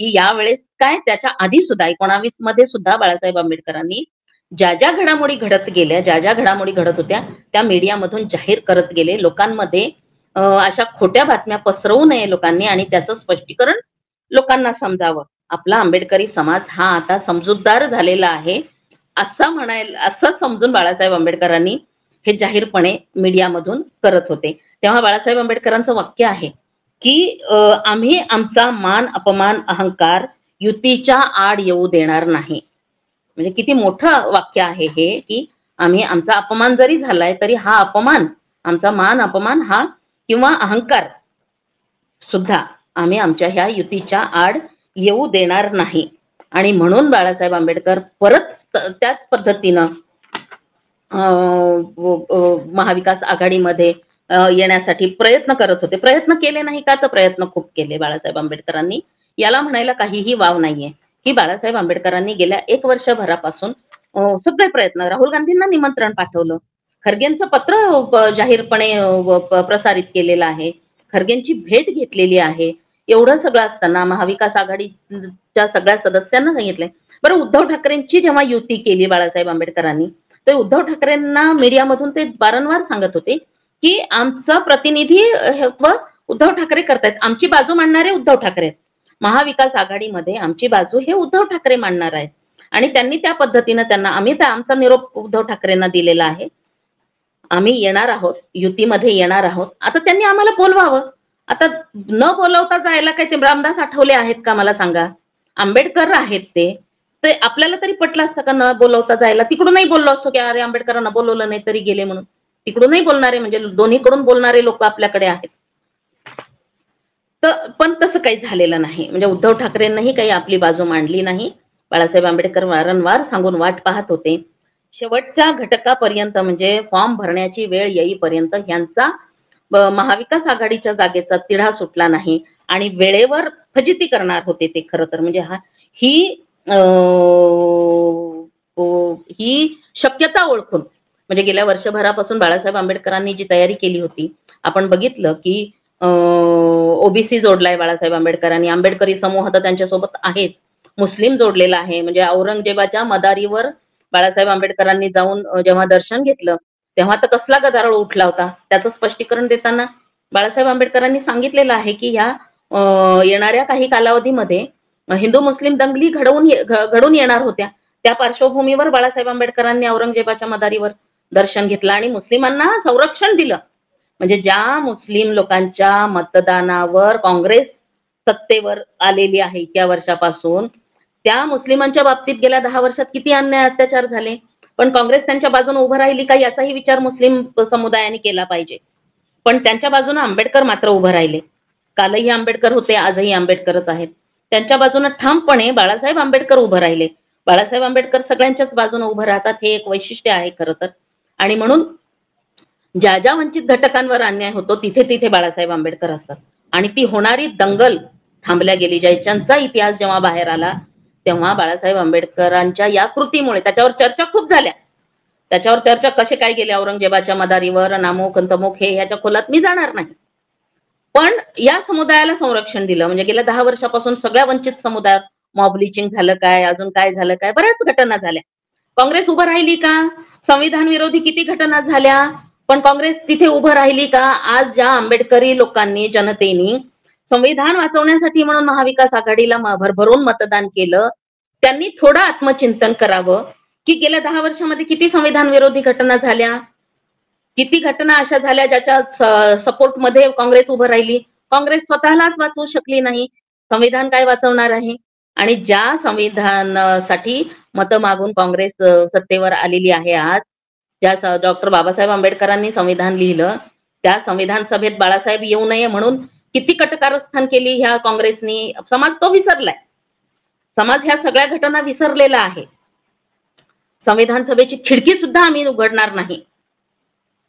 की यावेळेस काय त्याच्या आधी सुद्धा 19 मध्ये सुद्धा बाळासाहेब आंबेडकरांनी ज्या ज्या घडामोडी घडत गेल्या, ज्या ज्या घडामोडी घडत होत्या त्या मीडियामधून जाहीर करत गेले. लोकांमध्ये अशा खोट्या बातम्या पसरवू नये लोकांनी आणि त्याचं स्पष्टीकरण लोकांना समजावं. आपला आंबेडकरी समाज हा आता समजूतदार झालेला आहे असं समजून बाळासाहेब आंबेडकरांनी हे जाहीरपणे मीडियामधून करत होते. तेव्हा बाळासाहेब आंबेडकरांचं वाक्य आहे की आम्ही आमचा मान अपमान अहंकार युतीच्या आड येऊ देणार नाही. म्हणजे किती मोठं वाक्य आहे हे की आम्ही आमचा अपमान जरी झालाय तरी हा अपमान, आमचा मान अपमान हा किंवा अहंकार सुद्धा आम्ही आमच्या ह्या युतीच्या आड येऊ देणार नाही. आणि म्हणून बाळासाहेब आंबेडकर परत त्याच पद्धतीनं महाविकास आघाडीमध्ये येण्यासाठी प्रयत्न करत होते. प्रयत्न केले नाही का, तर प्रयत्न खूप केले बाळासाहेब आंबेडकरांनी. याला म्हणायला काहीही वाव नाहीये की बाळासाहेब आंबेडकरांनी गेल्या 1 वर्षभरापासून सगळे प्रयत्न, राहुल गांधींना निमंत्रण पाठवलं, खरगेंचं पत्र जाहीरपणे प्रसारित केलेलं आहे, खरगेंची भेट घेतलेली आहे. एवढं सगळं असताना महाविकास आघाडीच्या सगळ्या सदस्यांना सांगितलंय. बरं, उद्धव ठाकरेंची जेव्हा युती केली बाळासाहेब आंबेडकरांनी तर उद्धव ठाकरेंना मीडियामधून ते वारंवार सांगत होते की आमचं प्रतिनिधित्व उद्धव ठाकरे करतायत, आमची बाजू मांडणारे उद्धव ठाकरे, महाविकास आघाडीमध्ये आमची बाजू हे उद्धव ठाकरे मांडणार आहेत. आणि त्यांनी त्या पद्धतीनं त्यांना आम्ही आमचा निरोप उद्धव ठाकरेंना दिलेला आहे, आम्ही येणार आहोत, युतीमध्ये येणार आहोत. आता त्यांनी आम्हाला बोलवावं. आता न बोलवता जायला काय ते रामदास आठवले आहेत का मला सांगा, आंबेडकर आहेत ते आपल्याला तरी पटलं असतं का न बोलवता जायला. तिकडूनही बोललो असतो की अरे आंबेडकरांना बोलवलं नाही तरी गेले म्हणून. तिकडूनही बोलणारे म्हणजे दोन्हीकडून बोलणारे लोक आपल्याकडे आहेत. तर पण तसं काही झालेलं नाही. म्हणजे उद्धव ठाकरेंनाही काही आपली बाजू मांडली नाही. बाळासाहेब आंबेडकर वारंवार सांगून वाट पाहत होते. शेवटच्या घटकापर्यंत म्हणजे फॉर्म भरण्याची वेळ येईपर्यंत यांचा महाविकास आघाडीच्या जागेचा तिढा सुटला नाही आणि वेळेवर फजिती करणार होते ते. खरं तर म्हणजे ही शक्यता ओळखून म्हणजे गेल्या वर्षभरापासून बाळासाहेब आंबेडकरांनी जी तयारी केली होती आपण बघितलं की ओबीसी जोडलाय बाळासाहेब आंबेडकरांनी, आंबेडकरी समूह तर त्यांच्यासोबत आहेत, मुस्लिम जोडलेला आहे. म्हणजे औरंगजेबाच्या मदारीवर बाळासाहेब आंबेडकरांनी जाऊन जेव्हा दर्शन घेतलं तेव्हा तर कसला गदारोळ उठला होता. त्याचं स्पष्टीकरण देताना बाळासाहेब आंबेडकरांनी सांगितलेलं आहे की ह्या येणाऱ्या काही कालावधीमध्ये हिंदू मुस्लिम दंगली घडून येणार होत्या. त्या पार्श्वभूमीवर बाळासाहेब आंबेडकरांनी औरंगजेबाच्या मदारीवर दर्शन घेतलं आणि मुस्लिमांना संरक्षण दिलं. म्हणजे ज्या मुस्लिम लोकांच्या मतदानावर काँग्रेस सत्तेवर आलेली आहे इतक्या वर्षापासून, त्या मुस्लिमांच्या बाबतीत गेल्या 10 वर्षात किती अन्याय अत्याचार झाले, पण काँग्रेस त्यांच्या बाजूने उभं राहिली का याचाही विचार मुस्लिम समुदायाने केला पाहिजे. पण त्यांच्या बाजूने आंबेडकर मात्र उभं राहिले. कालही आंबेडकर होते, आजही आंबेडकरच आहेत. त्यांच्या बाजूने ठामपणे बाळासाहेब आंबेडकर उभं राहिले. बाळासाहेब आंबेडकर सगळ्यांच्याच बाजूने उभं राहतात, हे एक वैशिष्ट्य आहे खरं तर. आणि म्हणून ज्या ज्या वंचित घटकांवर अन्याय होतो तिथे तिथे बाळासाहेब आंबेडकर असतात. आणि ती होणारी दंगल थांबल्या गेली. जयचंदचा इतिहास जेव्हा बाहेर आला तेव्हा बाळासाहेब आंबेडकरांच्या या कृतीमुळे त्याच्यावर चर्चा खूप झाल्या. त्याच्यावर चर्चा कसे काय गेले औरंगजेबाच्या मदारीवर, नामुक अंतमुख, हे ह्याच्या खोलात मी जाणार नाही. पण या समुदायाला संरक्षण दिलं. म्हणजे गेल्या 10 वर्षापासून सगळ्या वंचित समुदायात मॉब लिचिंग झालं काय, अजून काय झालं काय, बऱ्याच घटना झाल्या. काँग्रेस उभं राहिली का? संविधान विरोधी किती घटना झाल्या, पण काँग्रेस तिथे उभं राहिली का? आज ज्या आंबेडकरी लोकांनी, जनतेनी संविधान वाचवण्यासाठी म्हणून महाविकास आघाडीला भरभरून मतदान केलं, त्यांनी थोडं आत्मचिंतन करावं की गेल्या 10 वर्षामध्ये किती संविधान विरोधी घटना झाल्या, किती घटना अशा झाल्या ज्याच्या सपोर्टमध्ये काँग्रेस उभं राहिली. काँग्रेस स्वतःलाच वाचवू शकली नाही, संविधान काय वाचवणार आहे. आणि ज्या संविधानासाठी मतं मागून काँग्रेस सत्तेवर आलेली आहे आज, ज्या डॉक्टर बाबासाहेब आंबेडकरांनी संविधान लिहिलं, त्या संविधान सभेत बाळासाहेब येऊ नये म्हणून किती कटकारस्थान केली ह्या काँग्रेसनी. समाज तो विसरलाय. समाज ह्या सगळ्या घटना विसरलेला आहे. संविधान सभेची खिडकी सुद्धा आम्ही उघडणार नाही,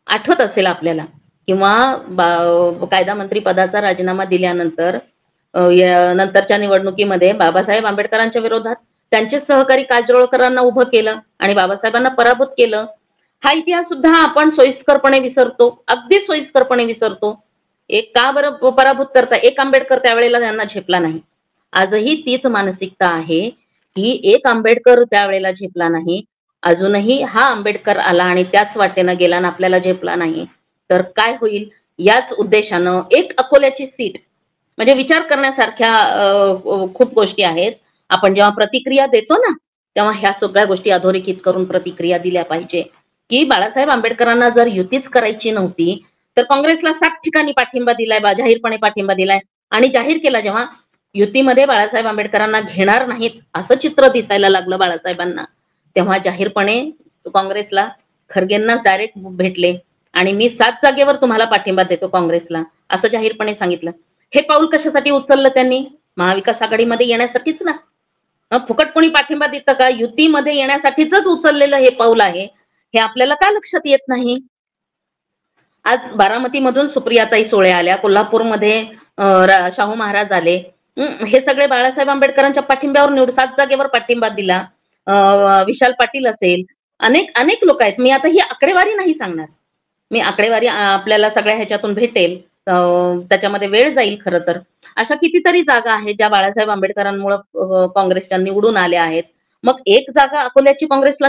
आठवत असेल आपल्याला. किंवा कायदा मंत्री पदाचा राजीनामा दिल्यानंतर नंतरच्या निवडणुकीमध्ये बाबासाहेब आंबेडकरांच्या विरोधात त्यांचे सहकारी काजरोळकरांना उभं केलं आणि बाबासाहेबांना पराभूत केलं. हा इतिहास सुद्धा आपण सोयीस्करपणे विसरतो, अगदी सोयीस्करपणे विसरतो. एक का बरं पराभूत करता? एक आंबेडकर त्यावेळेला त्यांना झेपला नाही. आजही तीच मानसिकता आहे की एक आंबेडकर त्यावेळेला झेपला नाही, अजूनही हा आंबेडकर आला आणि त्याच वाटेनं गेला आणि आपल्याला झेपला नाही तर काय होईल. याच उद्देशानं एक अकोल्याची सीट, म्हणजे विचार करण्यासारख्या खूप गोष्टी आहेत. आपण जेव्हा प्रतिक्रिया देतो ना तेव्हा ह्या सगळ्या गोष्टी अधोरेखित करून प्रतिक्रिया दिल्या पाहिजे की बाळासाहेब आंबेडकरांना जर युतीच करायची नव्हती तर काँग्रेसला 7 ठिकाणी पाठिंबा दिलाय, जाहीरपणे पाठिंबा दिलाय. आणि जाहीर केला जेव्हा युतीमध्ये बाळासाहेब आंबेडकरांना घेणार नाहीत असं चित्र दिसायला लागलं बाळासाहेबांना, तेव्हा जाहीरपणे काँग्रेसला खरगेंनाच डायरेक्ट भेटले आणि मी 7 जागेवर तुम्हाला पाठिंबा देतो काँग्रेसला असं जाहीरपणे सांगितलं. हे पाऊल कशासाठी उचललं त्यांनी? महाविकास आघाडीमध्ये येण्यासाठीच ना. फुकट कोणी पाठिंबा देतं का? युतीमध्ये येण्यासाठीच उचललेलं हे पाऊल आहे. हे आपल्याला का लक्षात येत नाही? आज बारामतीमधून सुप्रियाताई सुळे आल्या, कोल्हापूरमध्ये शाहू महाराज आले. हे सगळे बाळासाहेब आंबेडकरांच्या पाठिंब्यावर 7 जागेवर पाठिंबा दिला. विशाल पाटील असेल, अनेक अनेक लोक आहेत. मी आता ही आकडेवारी नाही सांगणार, मी आकडेवारी आपल्याला सगळ्या ह्याच्यातून भेटेल, त्याच्यामध्ये वेळ जाईल. खरं तर अशा कितीतरी जागा आहेत ज्या बाळासाहेब आंबेडकरांमुळे काँग्रेसच्या निवडून आल्या आहेत. मग एक जागा अकोल्याची काँग्रेसला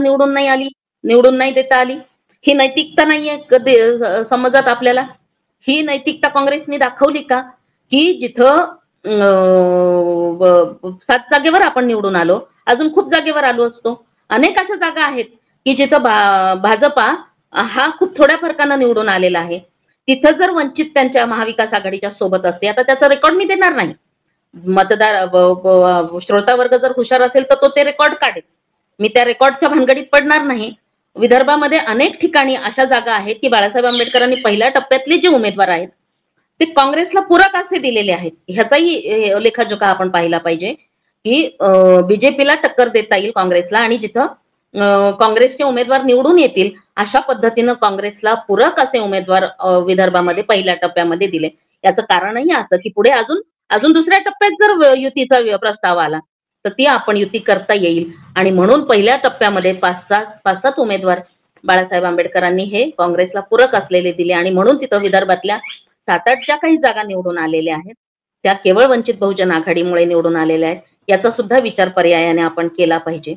निवडून नाही देता आली. ही नैतिकता नाहीये समजत आपल्याला? ही नैतिकता काँग्रेसने दाखवली का की जिथं 7 जागेवर आपण निवडून आलो, अजून खूप जागेवर आलो असतो. अनेक अशा जागा आहेत की जिथं भाजपा हा खूप थोड्या फरकानं निवडून आलेला आहे. तिथं जर वंचित त्यांच्या महाविकास आघाडीच्या सोबत असते, आता त्याचा रेकॉर्ड मी देणार नाही. मतदार श्रोता वर्ग जर हुशार असेल तर तो ते रेकॉर्ड काढेल. मी त्या रेकॉर्डच्या भानगडीत पडणार नाही. विदर्भामध्ये अनेक ठिकाणी अशा जागा आहेत की बाळासाहेब आंबेडकरांनी पहिल्या टप्प्यातले जे उमेदवार आहेत ते काँग्रेसला पूरक असे दिलेले आहेत. ह्याचाही लेखाजोखा आपण पाहिला पाहिजे की बीजेपीला टक्कर देता येईल काँग्रेसला आणि जिथं काँग्रेसचे उमेदवार निवडून येतील अशा पद्धतीनं काँग्रेसला पूरक असे उमेदवार विदर्भामध्ये पहिल्या टप्प्यामध्ये दिले. याचं कारणही असं की पुढे अजून दुसऱ्या टप्प्यात जर युतीचा प्रस्ताव आला तर ती आपण युती करता येईल. आणि म्हणून पहिल्या टप्प्यामध्ये 5-7 उमेदवार बाळासाहेब आंबेडकरांनी हे काँग्रेसला पूरक असलेले दिले आणि म्हणून तिथं विदर्भातल्या 7-8 ज्या काही जागा निवडून आलेल्या आहेत त्या केवळ वंचित बहुजन आघाडीमुळे निवडून आलेल्या आहेत, याचा सुद्धा विचार पर्यायाने आपण केला पाहिजे.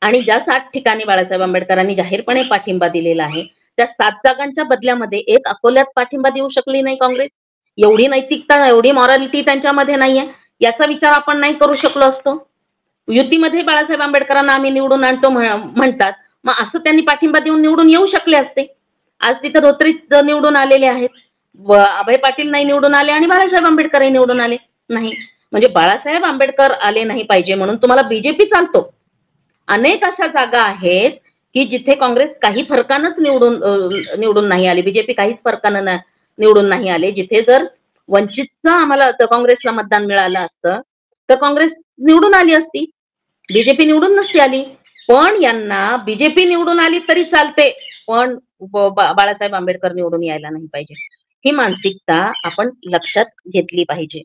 आणि ज्या 7 ठिकाणी बाळासाहेब आंबेडकरांनी जाहीरपणे पाठिंबा दिलेला आहे, त्या 7 जागांच्या बदल्यामध्ये एक अकोल्यात पाठिंबा देऊ शकली नाही काँग्रेस. एवढी नैतिकता, एवढी मॉरॅलिटी त्यांच्यामध्ये नाहीये, याचा विचार आपण नाही करू शकलो असतो. युतीमध्ये बाळासाहेब आंबेडकरांना आम्ही निवडून आणतो म्हणतात, मग असं त्यांनी पाठिंबा देऊन निवडून येऊ शकले असते. आज तिथे धोत्रीच निवडून आलेले आहेत, अभय पाटील नाही निवडून आले आणि बाळासाहेब आंबेडकरही निवडून आले नाही. म्हणजे बाळासाहेब आंबेडकर आले नाही पाहिजे म्हणून तुम्हाला बीजेपी चालतो. अनेक अशा जागा आहेत की जिथे काँग्रेस काही फरकानंच निवडून नाही आली, बीजेपी काहीच फरकानं निवडून नाही आले. जिथे जर वंचितचं आम्हाला काँग्रेसला मतदान मिळालं असतं तर काँग्रेस निवडून आली असती, बीजेपी निवडून नसती आली. पण यांना बीजेपी निवडून आली तरी चालते, पण बाळासाहेब आंबेडकर निवडून यायला नाही पाहिजे, ही मानसिकता आपण लक्षात घेतली पाहिजे.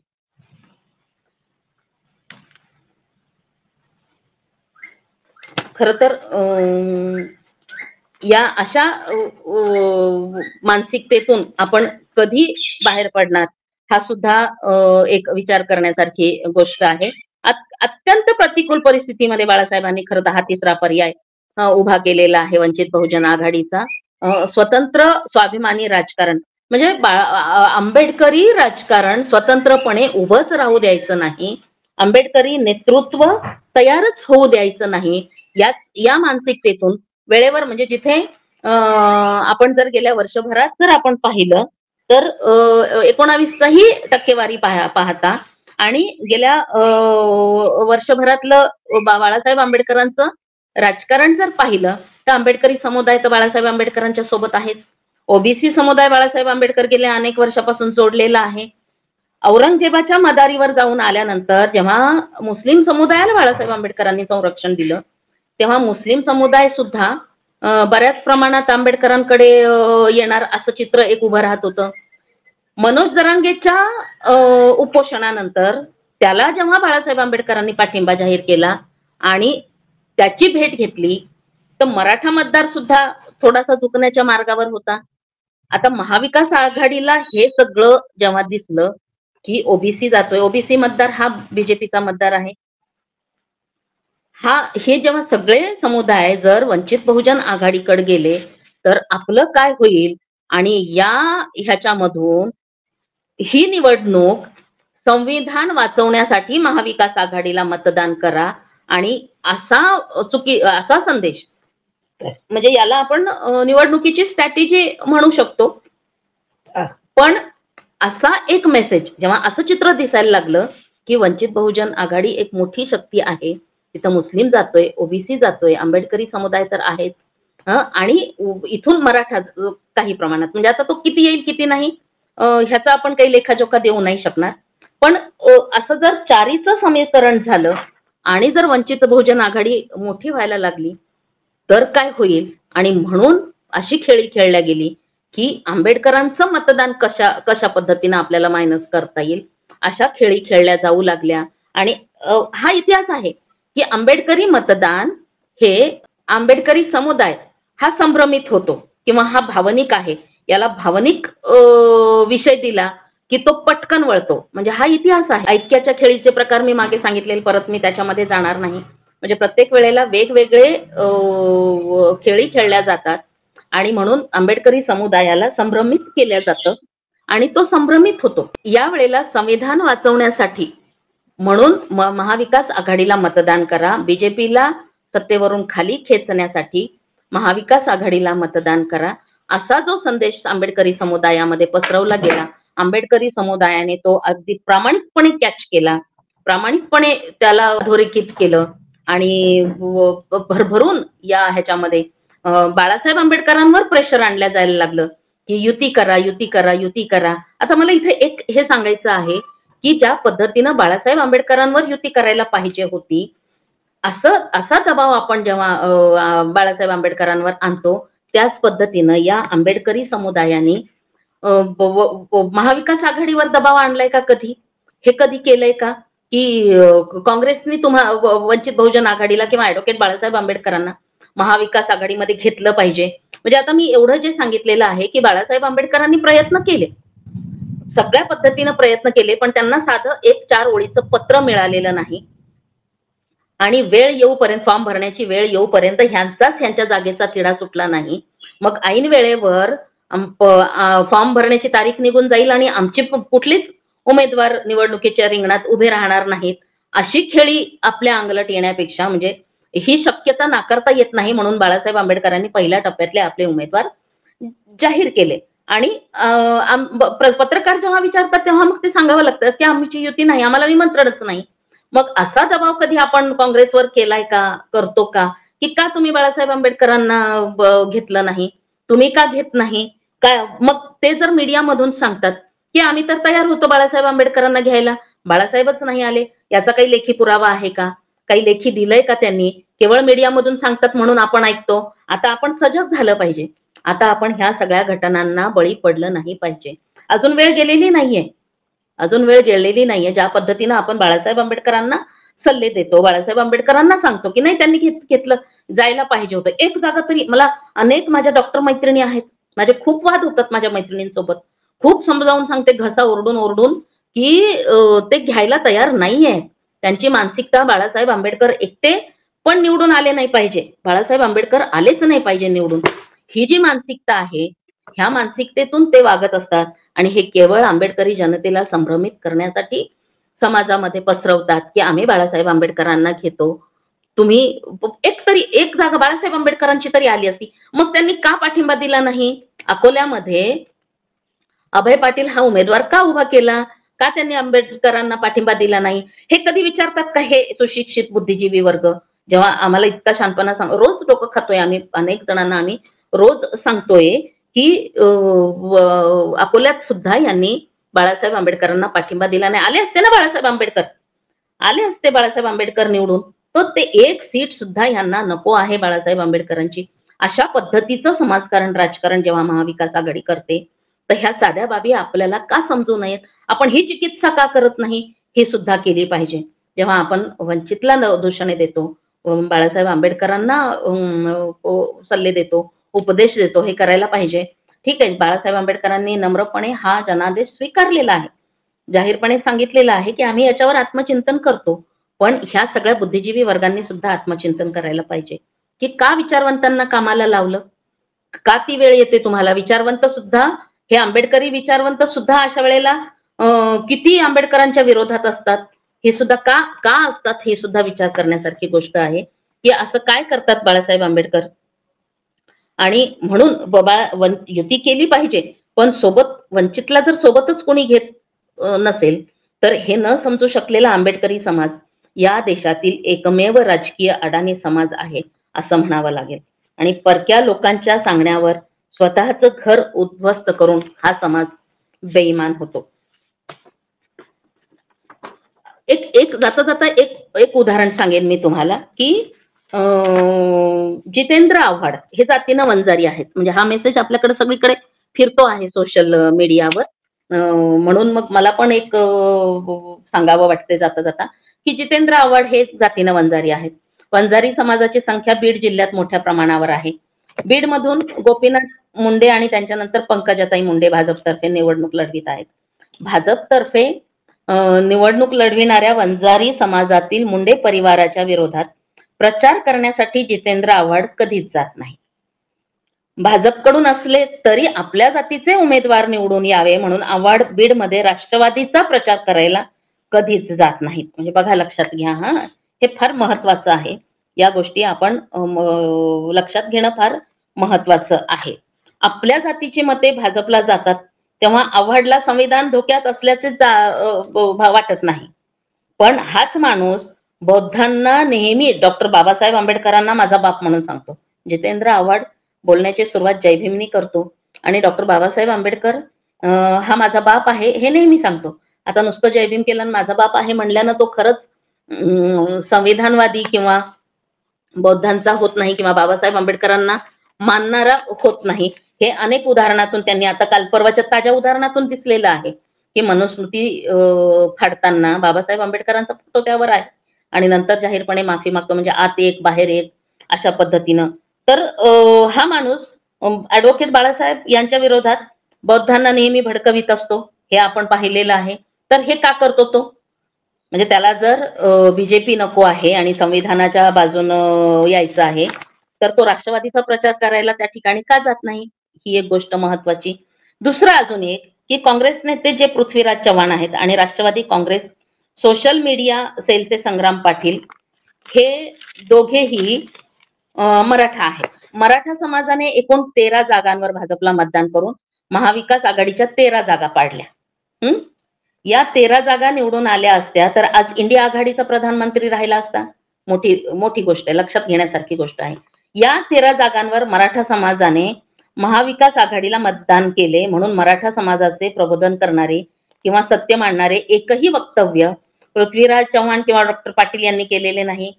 खर तर या अशा मानसिकतेतून आपण कधी बाहेर पडणार हा सुद्धा एक विचार करण्यासारखी गोष्ट आहे. अत्यंत प्रतिकूल परिस्थितीमध्ये बाळासाहेबांनी खरं तर हा तिसरा पर्याय उभा केलेला आहे, वंचित बहुजन आघाडीचा. स्वतंत्र स्वाभिमानी राजकारण म्हणजे आंबेडकरी राजकारण स्वतंत्रपणे उभंच राहू द्यायचं नाही, आंबेडकरी नेतृत्व तयारच होऊ द्यायचं नाही. या मानसिकतेतून वेळेवर म्हणजे जिथे आपण जर गेल्या वर्षभरात जर आपण पाहिलं तर 19ची टक्केवारी पाहता आणि गेल्या वर्षभरातलं बाळासाहेब आंबेडकरांचं राजकारण जर पाहिलं तर आंबेडकरी समुदाय तर बाळासाहेब आंबेडकरांच्या सोबत आहेच. ओबीसी समुदाय बाळासाहेब आंबेडकर गेल्या अनेक वर्षापासून जोडलेला आहे. औरंगजेबाच्या मदारीवर जाऊन आल्यानंतर जेव्हा मुस्लिम समुदायाला बाळासाहेब आंबेडकरांनी संरक्षण दिलं तेव्हा मुस्लिम समुदाय सुद्धा बऱ्याच प्रमाणात आंबेडकरांकडे येणार असं चित्र एक उभं राहत होतं. मनोज जरांगेच्या उपोषणानंतर त्याला जेव्हा बाळासाहेब आंबेडकरांनी पाठिंबा जाहीर केला आणि त्याची भेट घेतली तर मराठा मतदार सुद्धा थोडासा झुकण्याच्या मार्गावर होता. आता महाविकास आघाडीला हे सगळं जेव्हा दिसलं की ओबीसी जातोय, ओबीसी मतदार हा बीजेपीचा मतदार आहे, हे जेव्हा सगळे समुदाय जर वंचित बहुजन आघाडीकडे गेले तर आपलं काय होईल. आणि ह्याच्यामधून ही निवडणूक संविधान वाचवण्यासाठी महाविकास आघाडीला मतदान करा आणि असा संदेश, म्हणजे याला आपण निवडणुकीची स्ट्रॅटेजी म्हणू शकतो. पण असा एक मेसेज जेव्हा असं चित्र दिसायला लागलं की वंचित बहुजन आघाडी एक मोठी शक्ती आहे, तिथं मुस्लिम जातोय, ओबीसी जातोय, आंबेडकरी समुदाय तर आहेच आणि इथून मराठा काही प्रमाणात, म्हणजे आता तो किती येईल किती नाही ह्याचा आपण काही लेखाजोखा देऊ नाही शकणार. पण असं जर चारीचं समीकरण झालं आणि जर वंचित बहुजन आघाडी मोठी व्हायला लागली तर काय होईल. आणि म्हणून अशी खेळी खेळल्या गेली की आंबेडकरांचं मतदान कशा पद्धतीनं आपल्याला मायनस करता येईल अशा खेळी खेळल्या जाऊ लागल्या. आणि हा इतिहास आहे की आंबेडकरी मतदान हे आंबेडकरी समुदाय हा संभ्रमित होतो किंवा हा भावनिक आहे, याला भावनिक विषय दिला की तो पटकन वळतो. म्हणजे हा इतिहास आहे. ऐक्याच्या खेळीचे प्रकार मी मागे सांगितलेले, परत मी त्याच्यामध्ये जाणार नाही. म्हणजे प्रत्येक वेळेला वेगवेगळे खेळी खेळल्या जातात आणि म्हणून आंबेडकरी समुदायाला संभ्रमित केल्या जातं आणि तो संभ्रमित होतो. या वेळेला संविधान वाचवण्यासाठी म्हणून महाविकास आघाडीला मतदान करा, बीजेपीला सत्तेवरून खाली खेचण्यासाठी महाविकास आघाडीला मतदान करा, असा जो संदेश आंबेडकरी समुदायामध्ये पसरवला गेला. आंबेडकरी समुदायाने तो अगदी प्रामाणिकपणे कॅच केला, प्रामाणिकपणे त्याला अधोरेखित केलं आणि भरभरून या ह्याच्यामध्ये बाळासाहेब आंबेडकरांवर प्रेशर आणल्या जायला लागलं की युती करा, युती करा, युती करा. आता मला इथे एक हे सांगायचं आहे की ज्या पद्धतीनं बाळासाहेब आंबेडकरांवर युती करायला पाहिजे होती असा दबाव आपण जेव्हा बाळासाहेब आंबेडकरांवर आणतो त्याच पद्धतीनं या आंबेडकरी समुदायाने महाविकास आघाडीवर दबाव आणलाय का कधी? हे कधी केलंय का की काँग्रेसने वंचित बहुजन आघाडीला किंवा ॲडव्होकेट बाळासाहेब आंबेडकरांना महाविकास आघाडीमध्ये घेतलं पाहिजे? म्हणजे आता मी एवढं जे सांगितलेलं आहे की बाळासाहेब आंबेडकरांनी प्रयत्न केले, सगळ्या पद्धतीनं प्रयत्न केले, पण त्यांना साधं एक 4 ओळीचं पत्र मिळालेलं नाही. आणि वेळ येऊपर्यंत, फॉर्म भरण्याची वेळ येऊपर्यंत ह्यांच्या जागेचा तिढा सुटला नाही. मग ऐन वेळेवर फॉर्म भरण्याची तारीख निघून जाईल आणि आमची कुठलीच उमेदवार निवडणुकीच्या रिंगणात उभे राहणार नाहीत, अशी खेळी आपल्या अंगलट येण्यापेक्षा, म्हणजे ही शक्यता नाकारता येत नाही, म्हणून बाळासाहेब आंबेडकरांनी पहिल्या टप्प्यातले आपले उमेदवार जाहीर केले. आणि पत्रकार जेव्हा विचारतात तेव्हा मग ते सांगावं लागतं की आमची युती नाही, आम्हाला निमंत्रणच नाही. मग असा दबाव कधी आपण काँग्रेसवर केलाय का, करतो का, की का तुम्ही बाळासाहेब आंबेडकरांना घेतलं नाही, तुम्ही का घेत नाही काय? मग ते जर मीडियामधून सांगतात की आम्ही तर तयार होतो बाळासाहेब आंबेडकरांना घ्यायला, बाळासाहेबच नाही आले, याचा काही लेखी पुरावा आहे का, काही लेखी दिलंय का त्यांनी? केवळ मीडियामधून सांगतात म्हणून आपण ऐकतो. आता आपण सजग झालं पाहिजे. आता आपण ह्या सगळ्या घटनांना बळी पडलं नाही पाहिजे. अजून वेळ गेलेली नाहीये, अजून वेळ गेलेली नाहीये. ज्या पद्धतीनं आपण बाळासाहेब आंबेडकरांना सल्ले देतो, बाळासाहेब आंबेडकरांना सांगतो की नाही त्यांनी घेतलं, जायला पाहिजे होतं एक जागा तरी. मला अनेक माझ्या डॉक्टर मैत्रिणी आहेत, माझे खूप वाद होतात माझ्या मैत्रिणींसोबत, खूप समजावून सांगते घसा ओरडून ओरडून की ते घ्यायला तयार नाहीये. त्यांची मानसिकता बाळासाहेब आंबेडकर एकटे पण निवडून आले नाही पाहिजे, बाळासाहेब आंबेडकर आलेच नाही पाहिजे निवडून, ही जी मानसिकता आहे, ह्या मानसिकतेतून ते वागत असतात. आणि हे केवळ आंबेडकरी जनतेला संभ्रमित करण्यासाठी समाजामध्ये पसरवतात की आम्ही बाळासाहेब आंबेडकरांना घेतो. तुम्ही एक जागा बाळासाहेब आंबेडकरांची तरी आली असती, मग त्यांनी का पाठिंबा दिला नाही? अकोल्यामध्ये अभय पाटील हा उमेदवार का उभा केला, का त्यांनी आंबेडकरांना पाठिंबा दिला नाही? हे कधी विचारतात का हे सुशिक्षित बुद्धिजीवी वर्ग? जेव्हा आम्हाला इतका शांतपणा रोज डोकं खातोय आम्ही, अनेक जणांना आम्ही रोज सांगतोय की अकोल्यात सुद्धा यांनी बाळासाहेब आंबेडकरांना पाठिंबा दिला नाही. आले असते ना बाळासाहेब आंबेडकर, आले असते बाळासाहेब आंबेडकर निवडून, तर ते एक सीट सुद्धा यांना नको आहे बाळासाहेब आंबेडकरांची. अशा पद्धतीचं समाजकारण, राजकारण जेव्हा महाविकास आघाडी करते, तर ह्या साध्या बाबी आपल्याला का समजू नयेत? आपण ही चिकित्सा का करत नाही, ही सुद्धा केली पाहिजे. जेव्हा आपण वंचितला दूषणे देतो, बाळासाहेब आंबेडकरांना सल्ले देतो, उपदेश देतो, हे करायला पाहिजे. ठीक आहे, बाळासाहेब आंबेडकरांनी नम्रपणे हा जनादेश स्वीकारलेला आहे, जाहीरपणे सांगितलेलं आहे की आम्ही याच्यावर आत्मचिंतन करतो. पण ह्या सगळ्या बुद्धिजीवी वर्गांनी सुद्धा आत्मचिंतन करायला पाहिजे की का विचारवंतांना कामाला लावलं, का ती वेळ येते तुम्हाला? विचारवंत सुद्धा, हे आंबेडकरी विचारवंत सुद्धा अशा वेळेला किती आंबेडकरांच्या विरोधात असतात, हे सुद्धा का का असतात, हे सुद्धा विचार करण्यासारखी गोष्ट आहे की असं काय करतात बाळासाहेब आंबेडकर. आणि म्हणून बाबा युती केली पाहिजे, पण सोबत वंचितला जर सोबतच कोणी घेत नसेल, तर हे न समजू शकलेला आंबेडकरी समाज या देशातील एकमेव राजकीय अडाणी समाज आहे असं म्हणावं लागेल. आणि परक्या लोकांच्या सांगण्यावर स्वतःचं घर उद्ध्वस्त करून हा समाज बेईमान होतो. एक एक जाता जाता एक एक उदाहरण सांगेन मी तुम्हाला की जितेंद्र आव्हाड हे जातीनं वंजारी आहेत. म्हणजे हा मेसेज आपल्याकडे सगळीकडे फिरतो आहे सोशल मीडियावर, म्हणून मग मला पण एक सांगावं वाटते जाता जाता की जितेंद्र आव्हाड हे जातीनं वंजारी आहेत. वंजारी समाजाची संख्या बीड जिल्ह्यात मोठ्या प्रमाणावर आहे. बीडमधून गोपीनाथ मुंडे आणि त्यांच्यानंतर पंकजाताई मुंडे भाजपतर्फे निवडणूक लढवित आहेत. भाजपतर्फे निवडणूक लढविणाऱ्या वंजारी समाजातील मुंडे परिवाराच्या विरोधात प्रचार करण्यासाठी जितेंद्र आव्हाड कधीच जात नाही. भाजपकडून असले तरी आपल्या जातीचे उमेदवार निवडून यावे म्हणून आव्हाड बीडमध्ये राष्ट्रवादीचा प्रचार करायला कधीच जात नाहीत. म्हणजे बघा, लक्षात घ्या, हा हे फार महत्वाचं आहे. या गोष्टी आपण लक्षात घेणं फार महत्वाचं आहे. आपल्या जातीची मते भाजपला जातात तेव्हा आव्हाडला संविधान धोक्यात असल्याचे वाटत नाही. पण हाच माणूस बौद्धांना नेहमी डॉक्टर बाबासाहेब आंबेडकरांना माझा बाप म्हणून सांगतो. जितेंद्र आव्हाड बोलण्याची सुरुवात जयभीमनी करतो आणि डॉक्टर बाबासाहेब आंबेडकर हा माझा बाप आहे हे नेहमी सांगतो. आता नुसतं जयभीम केलं आणि माझा बाप आहे म्हणल्यानं तो खरंच संविधानवादी किंवा बौद्धांचा होत नाही किंवा बाबासाहेब आंबेडकरांना मानणारा होत नाही. हे अनेक उदाहरणातून त्यांनी, आता काल परवाच्या ताज्या उदाहरणातून दिसलेलं आहे की मनुस्मृती फाडताना बाबासाहेब आंबेडकरांचा फोटो त्यावर आहे आणि नंतर जाहीरपणे माफी मागतो, म्हणजे आत एक बाहेर एक अशा पद्धतीनं. तर हा माणूस ॲडव्होकेट बाळासाहेब यांच्या विरोधात बौद्धांना नेहमी भडकवित असतो. हे आपण पाहिलेलं आहे. तर हे का करतो तो? म्हणजे त्याला जर बीजेपी नको आहे आणि संविधानाच्या बाजूनं यायचं आहे, तर तो राष्ट्रवादीचा प्रचार करायला त्या ठिकाणी का जात नाही? ही एक गोष्ट महत्वाची. दुसरं अजून एक की काँग्रेस नेते जे पृथ्वीराज चव्हाण आहेत आणि राष्ट्रवादी काँग्रेस सोशल मीडिया सेलचे संग्राम पाटील हे दोघेही मराठा आहेत. मराठा समाजाने एकूण 13 जागांवर भाजपला मतदान करून महाविकास आघाडीच्या 13 जागा पाडल्या. या 13 जागा निवडून आल्या असत्या तर आज इंडिया आघाडीचा प्रधानमंत्री राहिला असता. मोठी मोठी गोष्ट आहे, लक्षात घेण्यासारखी गोष्ट आहे. या 13 जागांवर मराठा समाजाने महाविकास आघाडीला मतदान केले म्हणून मराठा समाजाचे प्रबोधन करणारे किंवा सत्य मांडणारे एकही वक्तव्य पृथ्वीराज चव्हाण किंवा डॉक्टर पाटील यांनी केलेले नाही.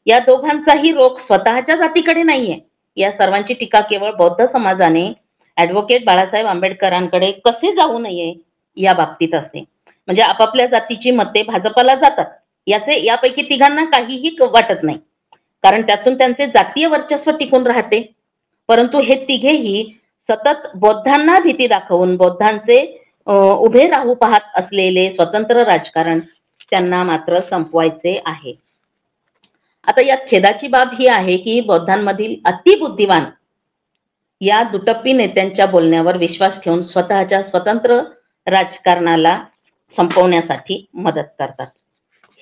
या दोघांचाही रोख स्वतःच्या जातीकडे नाहीये. या सर्वांची टीका केवळ बौद्ध समाजाने ॲडव्होकेट बाळासाहेब आंबेडकरांकडे कसे जाऊ नये या बाबतीत असते. म्हणजे आपापल्या जातीची मते भाजपला जातात यापैकी तिघांना काहीही वाटत नाही, कारण त्यातून त्यांचे जातीय वर्चस्व टिकून राहते. परंतु हे तिघेही सतत बौद्धांना भीती दाखवून बौद्धांचे उभे राहू पाहत असलेले स्वतंत्र राजकारण त्यांना मात्र संपवायचे आहे. आता यात खेदाची बाब ही आहे की बौद्धांमधील अतिबुद्धिवान या दुटप्पी नेत्यांच्या बोलण्यावर विश्वास ठेवून स्वतःच्या स्वतंत्र राजकारणाला संपवण्यासाठी मदत करतात.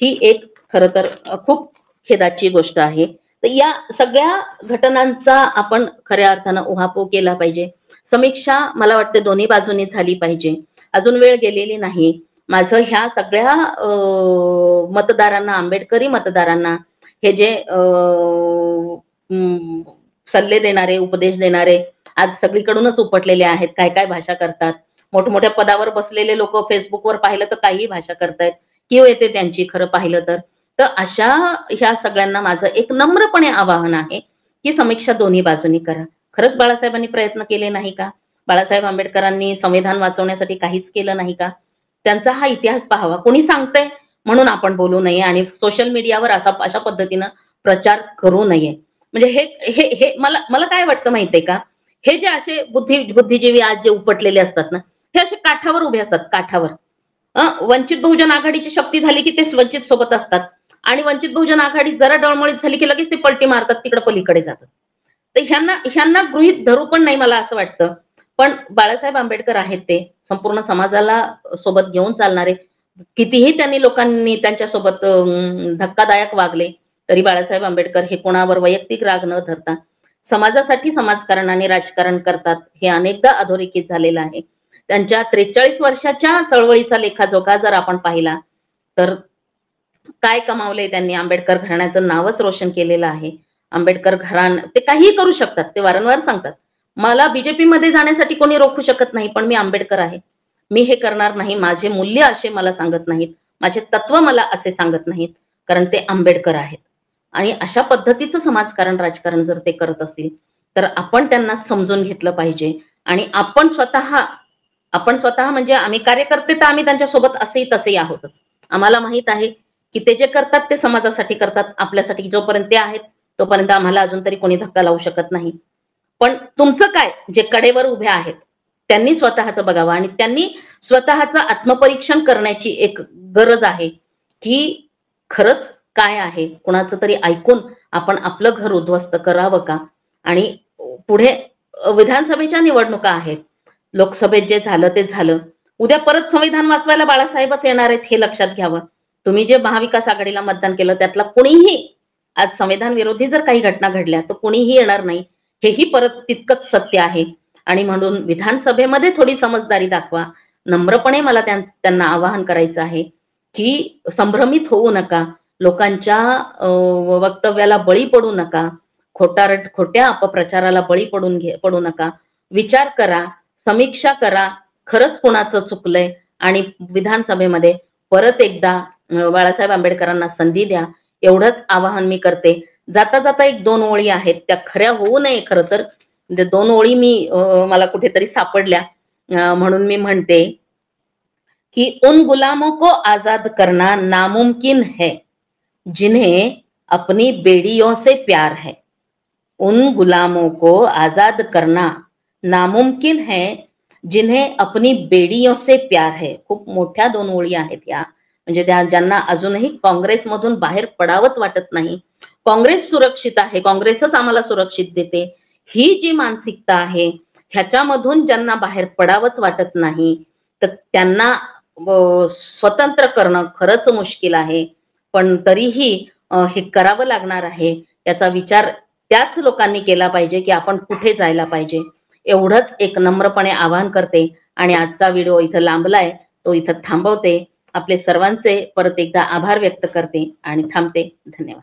ही एक खरं तर खूप खेदाची गोष्ट आहे. तर या सगळ्या घटनांचा आपण खऱ्या अर्थानं उहापोह केला पाहिजे. समीक्षा मला वाटते दोन्ही बाजूनी झाली पाहिजे. अजून वेळ गेलेली नाही. माझं ह्या सगळ्या मतदारांना, आंबेडकरी मतदारांना, हे जे सल्ले देणारे, उपदेश देणारे आज सगळीकडूनच उपटलेले आहेत. काय काय भाषा करतात. मोठमोठ्या पदावर बसलेले लोक फेसबुकवर पाहिलं तर काही भाषा करतायत, किंवा येते त्यांची खरं पाहिलं तर. तर अशा ह्या सगळ्यांना माझं एक नम्रपणे आवाहन आहे की समीक्षा दोन्ही बाजूनी करा. खरंच बाळासाहेबांनी प्रयत्न केले नाही का? बाळासाहेब आंबेडकरांनी संविधान वाचवण्यासाठी काहीच केलं नाही का? त्यांचा हा इतिहास पाहावा. कोणी सांगतंय म्हणून आपण बोलू नये आणि सोशल मीडियावर अशा पद्धतीनं प्रचार करू नये. म्हणजे हे हे हे मला काय वाटतं माहितीये का? हे जे असे बुद्धिजीवी आज जे उपटलेले असतात ना, हे असे काठावर उभे असतात, काठावर. वंचित बहुजन आघाडीची शक्ती झाली की ते वंचित सोबत असतात आणि वंचित बहुजन आघाडी जरा डळमळीत झाली की लगेच ते पलटी मारतात, तिकडे पलीकडे जातात. तर ह्यांना गृहीत धरू पण नाही मला असं वाटतं. पण बाळासाहेब आंबेडकर आहेत ते संपूर्ण समाजाला सोबत घेऊन चालणारे. कितीही त्यांनी लोकांनी त्यांच्यासोबत धक्कादायक वागले तरी बाळासाहेब आंबेडकर हे कोणावर वैयक्तिक राग न धरता समाजासाठी समाजकारण आणि राजकारण करतात. हे अनेकदा अधोरेखित झालेलं आहे. त्यांच्या 43 वर्षाच्या चळवळीचा लेखाजोखा जर आपण पाहिला तर काय कमावले त्यांनी. आंबेडकर घराण्याचं नावच रोशन केलेलं आहे. आंबेडकर घराणं ते काहीही करू शकतात. ते वारंवार सांगतात, मला बीजेपी मध्ये जाण्यासाठी कोणी रोखू शकत नाही, पण मी आंबेडकर आहे, मी हे करणार नाही. माझे मूल्य असे मला सांगत नाहीत, माझे तत्व मला असे सांगत नाहीत, कारण ते आंबेडकर आहेत. आणि अशा पद्धतीचं समाजकारण, राजकारण जर ते करत असतील तर आपण त्यांना समजून घेतलं पाहिजे. आणि आपण स्वतः म्हणजे आम्ही कार्यकर्ते तर आम्ही त्यांच्यासोबत असेही तसेही आहोतच. आम्हाला माहित आहे की ते जे करतात ते समाजासाठी करतात, आपल्यासाठी. जोपर्यंत ते आहेत तोपर्यंत आम्हाला अजून तरी कोणी धक्का लावू शकत नाही. पण तुमचं काय, जे कडेवर उभे आहेत त्यांनी स्वतःचं बघावं आणि त्यांनी स्वतःचं आत्मपरीक्षण करण्याची एक गरज आहे की खरंच काय आहे. कुणाचं तरी ऐकून आपण आपलं घर उद्ध्वस्त करावं का? आणि पुढे विधानसभेच्या निवडणुका आहेत, लोकसभेत जे झालं ते झालं. उद्या परत संविधान वाचवायला बाळासाहेबच येणार आहेत, हे लक्षात घ्यावं. तुम्ही जे महाविकास आघाडीला मतदान केलं त्यातला कुणीही आज संविधान विरोधी जर काही घटना घडल्या तर कुणीही येणार नाही, हेही परत तितकंच सत्य आहे. आणि म्हणून विधानसभेमध्ये थोडी समजदारी दाखवा. नम्रपणे मला त्यांना आवाहन करायचं आहे की संभ्रमित होऊ नका, लोकांच्या वक्तव्याला बळी पडू नका, खोट्या अपप्रचाराला बळी पडू नका. विचार करा, समीक्षा करा, खरंच कोणाचं चुकलंय आणि विधानसभेमध्ये परत एकदा बाळासाहेब आंबेडकरांना संधी द्या, एवढंच आवाहन मी करते. जाता जाता एक 2 ओळी आहेत, त्या खऱ्या होऊ नये. खरं तर 2 ओळी मला कुठेतरी सापडल्या म्हणून मी म्हणते कि उन गुलामों को आजाद करना नामुमकिन है जिन्हें अपनी बेड़ियों से प्यार है. उन गुलामों को आजाद करना नामुमकिन है जिन्हें अपनी बेड़ियों से प्यार है. खूप मोठ्या दोन ओळी आहेत या, म्हणजे ज्यांना अजूनही काँग्रेसमधून बाहेर पडावंच वाटत नाही. काँग्रेस सुरक्षित आहे, काँग्रेसच आम्हाला सुरक्षित देते, ही जी मानसिकता आहे ह्याच्यामधून ज्यांना बाहेर पडावंच वाटत नाही, तर त्यांना स्वतंत्र करणं खरंच मुश्किल आहे. पण तरीही हे करावं लागणार आहे. याचा विचार त्याच लोकांनी केला पाहिजे की आपण कुठे जायला पाहिजे. एवढंच एक नम्रपणे आवाहन करते आणि आजचा व्हिडिओ इथं लांबलाय तो इथं थांबवते. आपले सर्वांचे परत एकदा आभार व्यक्त करते आणि थांबते. धन्यवाद.